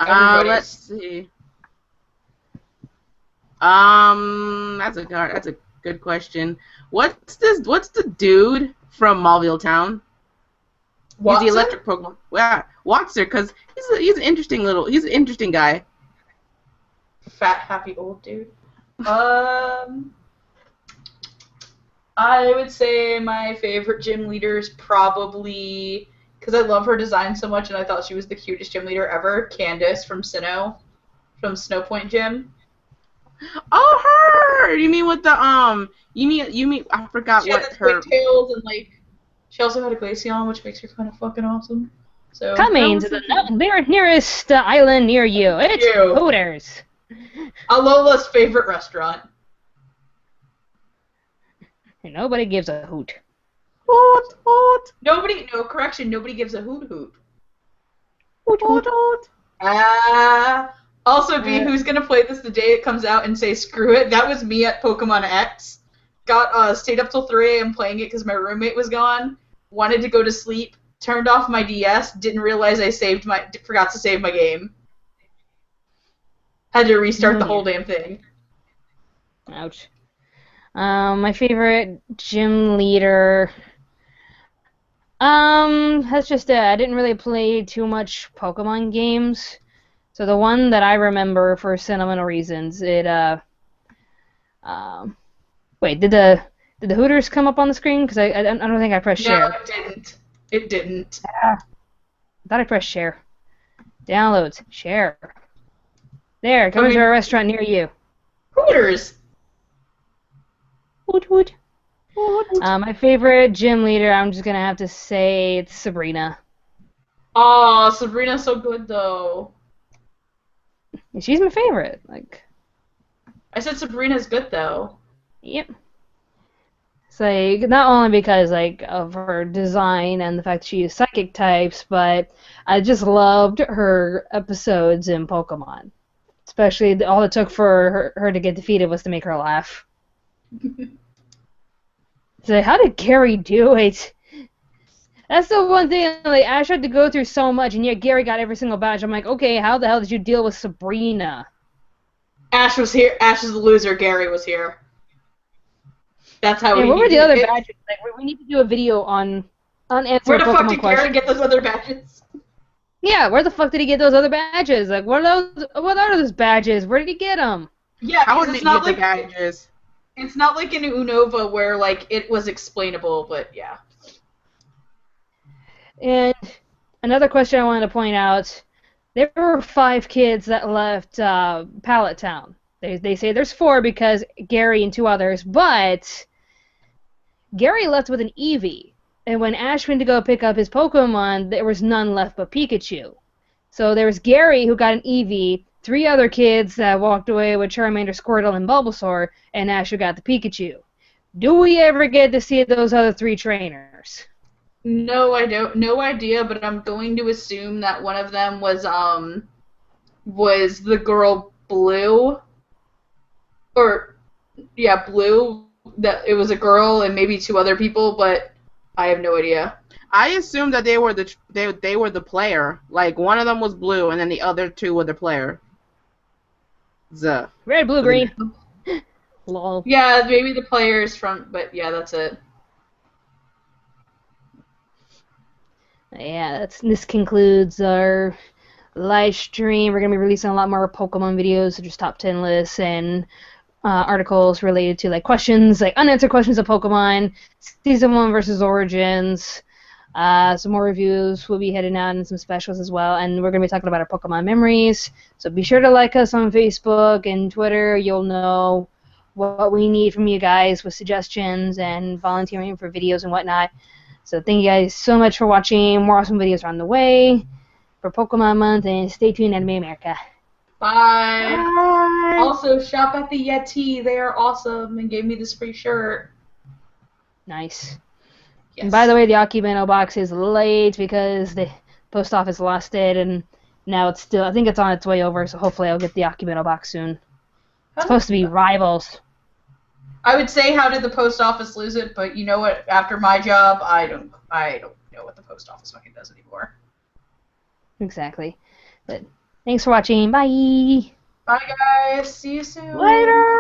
Let's see. That's a good question. What's the dude from Mauville Town? Watson? He's the electric Pokemon. Yeah, Watson, because he's an interesting guy. Fat, happy old dude. I would say my favorite gym leader is probably, because I love her design so much and I thought she was the cutest gym leader ever, Candace from Sinnoh, from Snowpoint Gym. Oh, her! You mean with the You mean I forgot She what had the her. tails and like she also had a Glaceon, which makes her kind of fucking awesome. So Coming to the nearest island near you. It's You. Hooters. Alola's favorite restaurant. And nobody gives a hoot. Hoot. Nobody gives a hoot hoot. Hoot. Also, who's gonna play this the day it comes out and say screw it? That was me at Pokemon X. Stayed up till 3 a.m. playing it because my roommate was gone. Wanted to go to sleep. Turned off my DS. Didn't realize I forgot to save my game. Had to restart the whole damn thing. Ouch. My favorite gym leader. That's just it. I didn't really play too much Pokemon games. So the one that I remember for sentimental reasons, wait, did the Hooters come up on the screen? Because I don't think I pressed share. No, it didn't. It didn't. I thought I pressed share. Downloads. Share. There, coming to a restaurant near you. Hooters. Hoot. My favorite gym leader, I'm just gonna have to say it's Sabrina. Oh, Sabrina's so good though. She's my favorite. Like, I said Sabrina's good though. yep. It's like not only because like of her design and the fact that she is psychic types, but I just loved her episodes in Pokemon. Especially all it took for her to get defeated was to make her laugh. So how did Gary do it? That's the one thing, like, Ash had to go through so much, and yet Gary got every single badge. I'm like, okay, how the hell did you deal with Sabrina? Ash was here. Ash is the loser. Gary was here. That's how Hey, we what were the other it. badges? Like, we need to do a video on unanswered Where the Pokemon fuck did questions. Gary get those other badges? Yeah, where the fuck did he get those other badges? Like, what are those badges? Where did he get them? Yeah, How because did it's he not get like the badges? it's not like in Unova where like it was explainable, but yeah. And another question I wanted to point out, there were 5 kids that left Pallet Town. They say there's 4 because Gary and 2 others, but Gary left with an Eevee, and when Ash went to go pick up his Pokemon, there was none left but Pikachu. So there was Gary who got an Eevee, 3 other kids that walked away with Charmander, Squirtle, and Bulbasaur, and Ash who got the Pikachu. Do we ever get to see those other 3 trainers? No, I don't. No idea, but I'm going to assume that one of them was the girl Blue, or yeah, Blue. That it was a girl and maybe 2 other people, but I have no idea. I assumed that they were the player. Like one of them was blue, and then the other 2 were the player. Red, blue, green. Lol. Yeah, maybe the players from, but yeah, that's it. Yeah, this concludes our live stream. We're going to be releasing a lot more Pokemon videos, such as top 10 lists and articles related to like questions, like unanswered questions of Pokemon, Season 1 versus Origins, some more reviews. We'll be heading out and some specials as well, and we're going to be talking about our Pokemon memories. So be sure to like us on Facebook and Twitter. You'll know what we need from you guys with suggestions and volunteering for videos and whatnot. So thank you guys so much for watching. More awesome videos are on the way for Pokemon Month, and stay tuned, Anime America. Bye. Bye. Also, shop at the Yeti. They are awesome and gave me this free shirt. Nice. Yes. And by the way, the Akibano box is late because the post office lost it, and now it's still, I think it's on its way over, so hopefully I'll get the Akibano box soon. It's supposed to be rivals. I would say how did the post office lose it, but you know what? After my job, I don't know what the post office fucking does anymore. Exactly. But thanks for watching. Bye. Bye guys. See you soon. Later.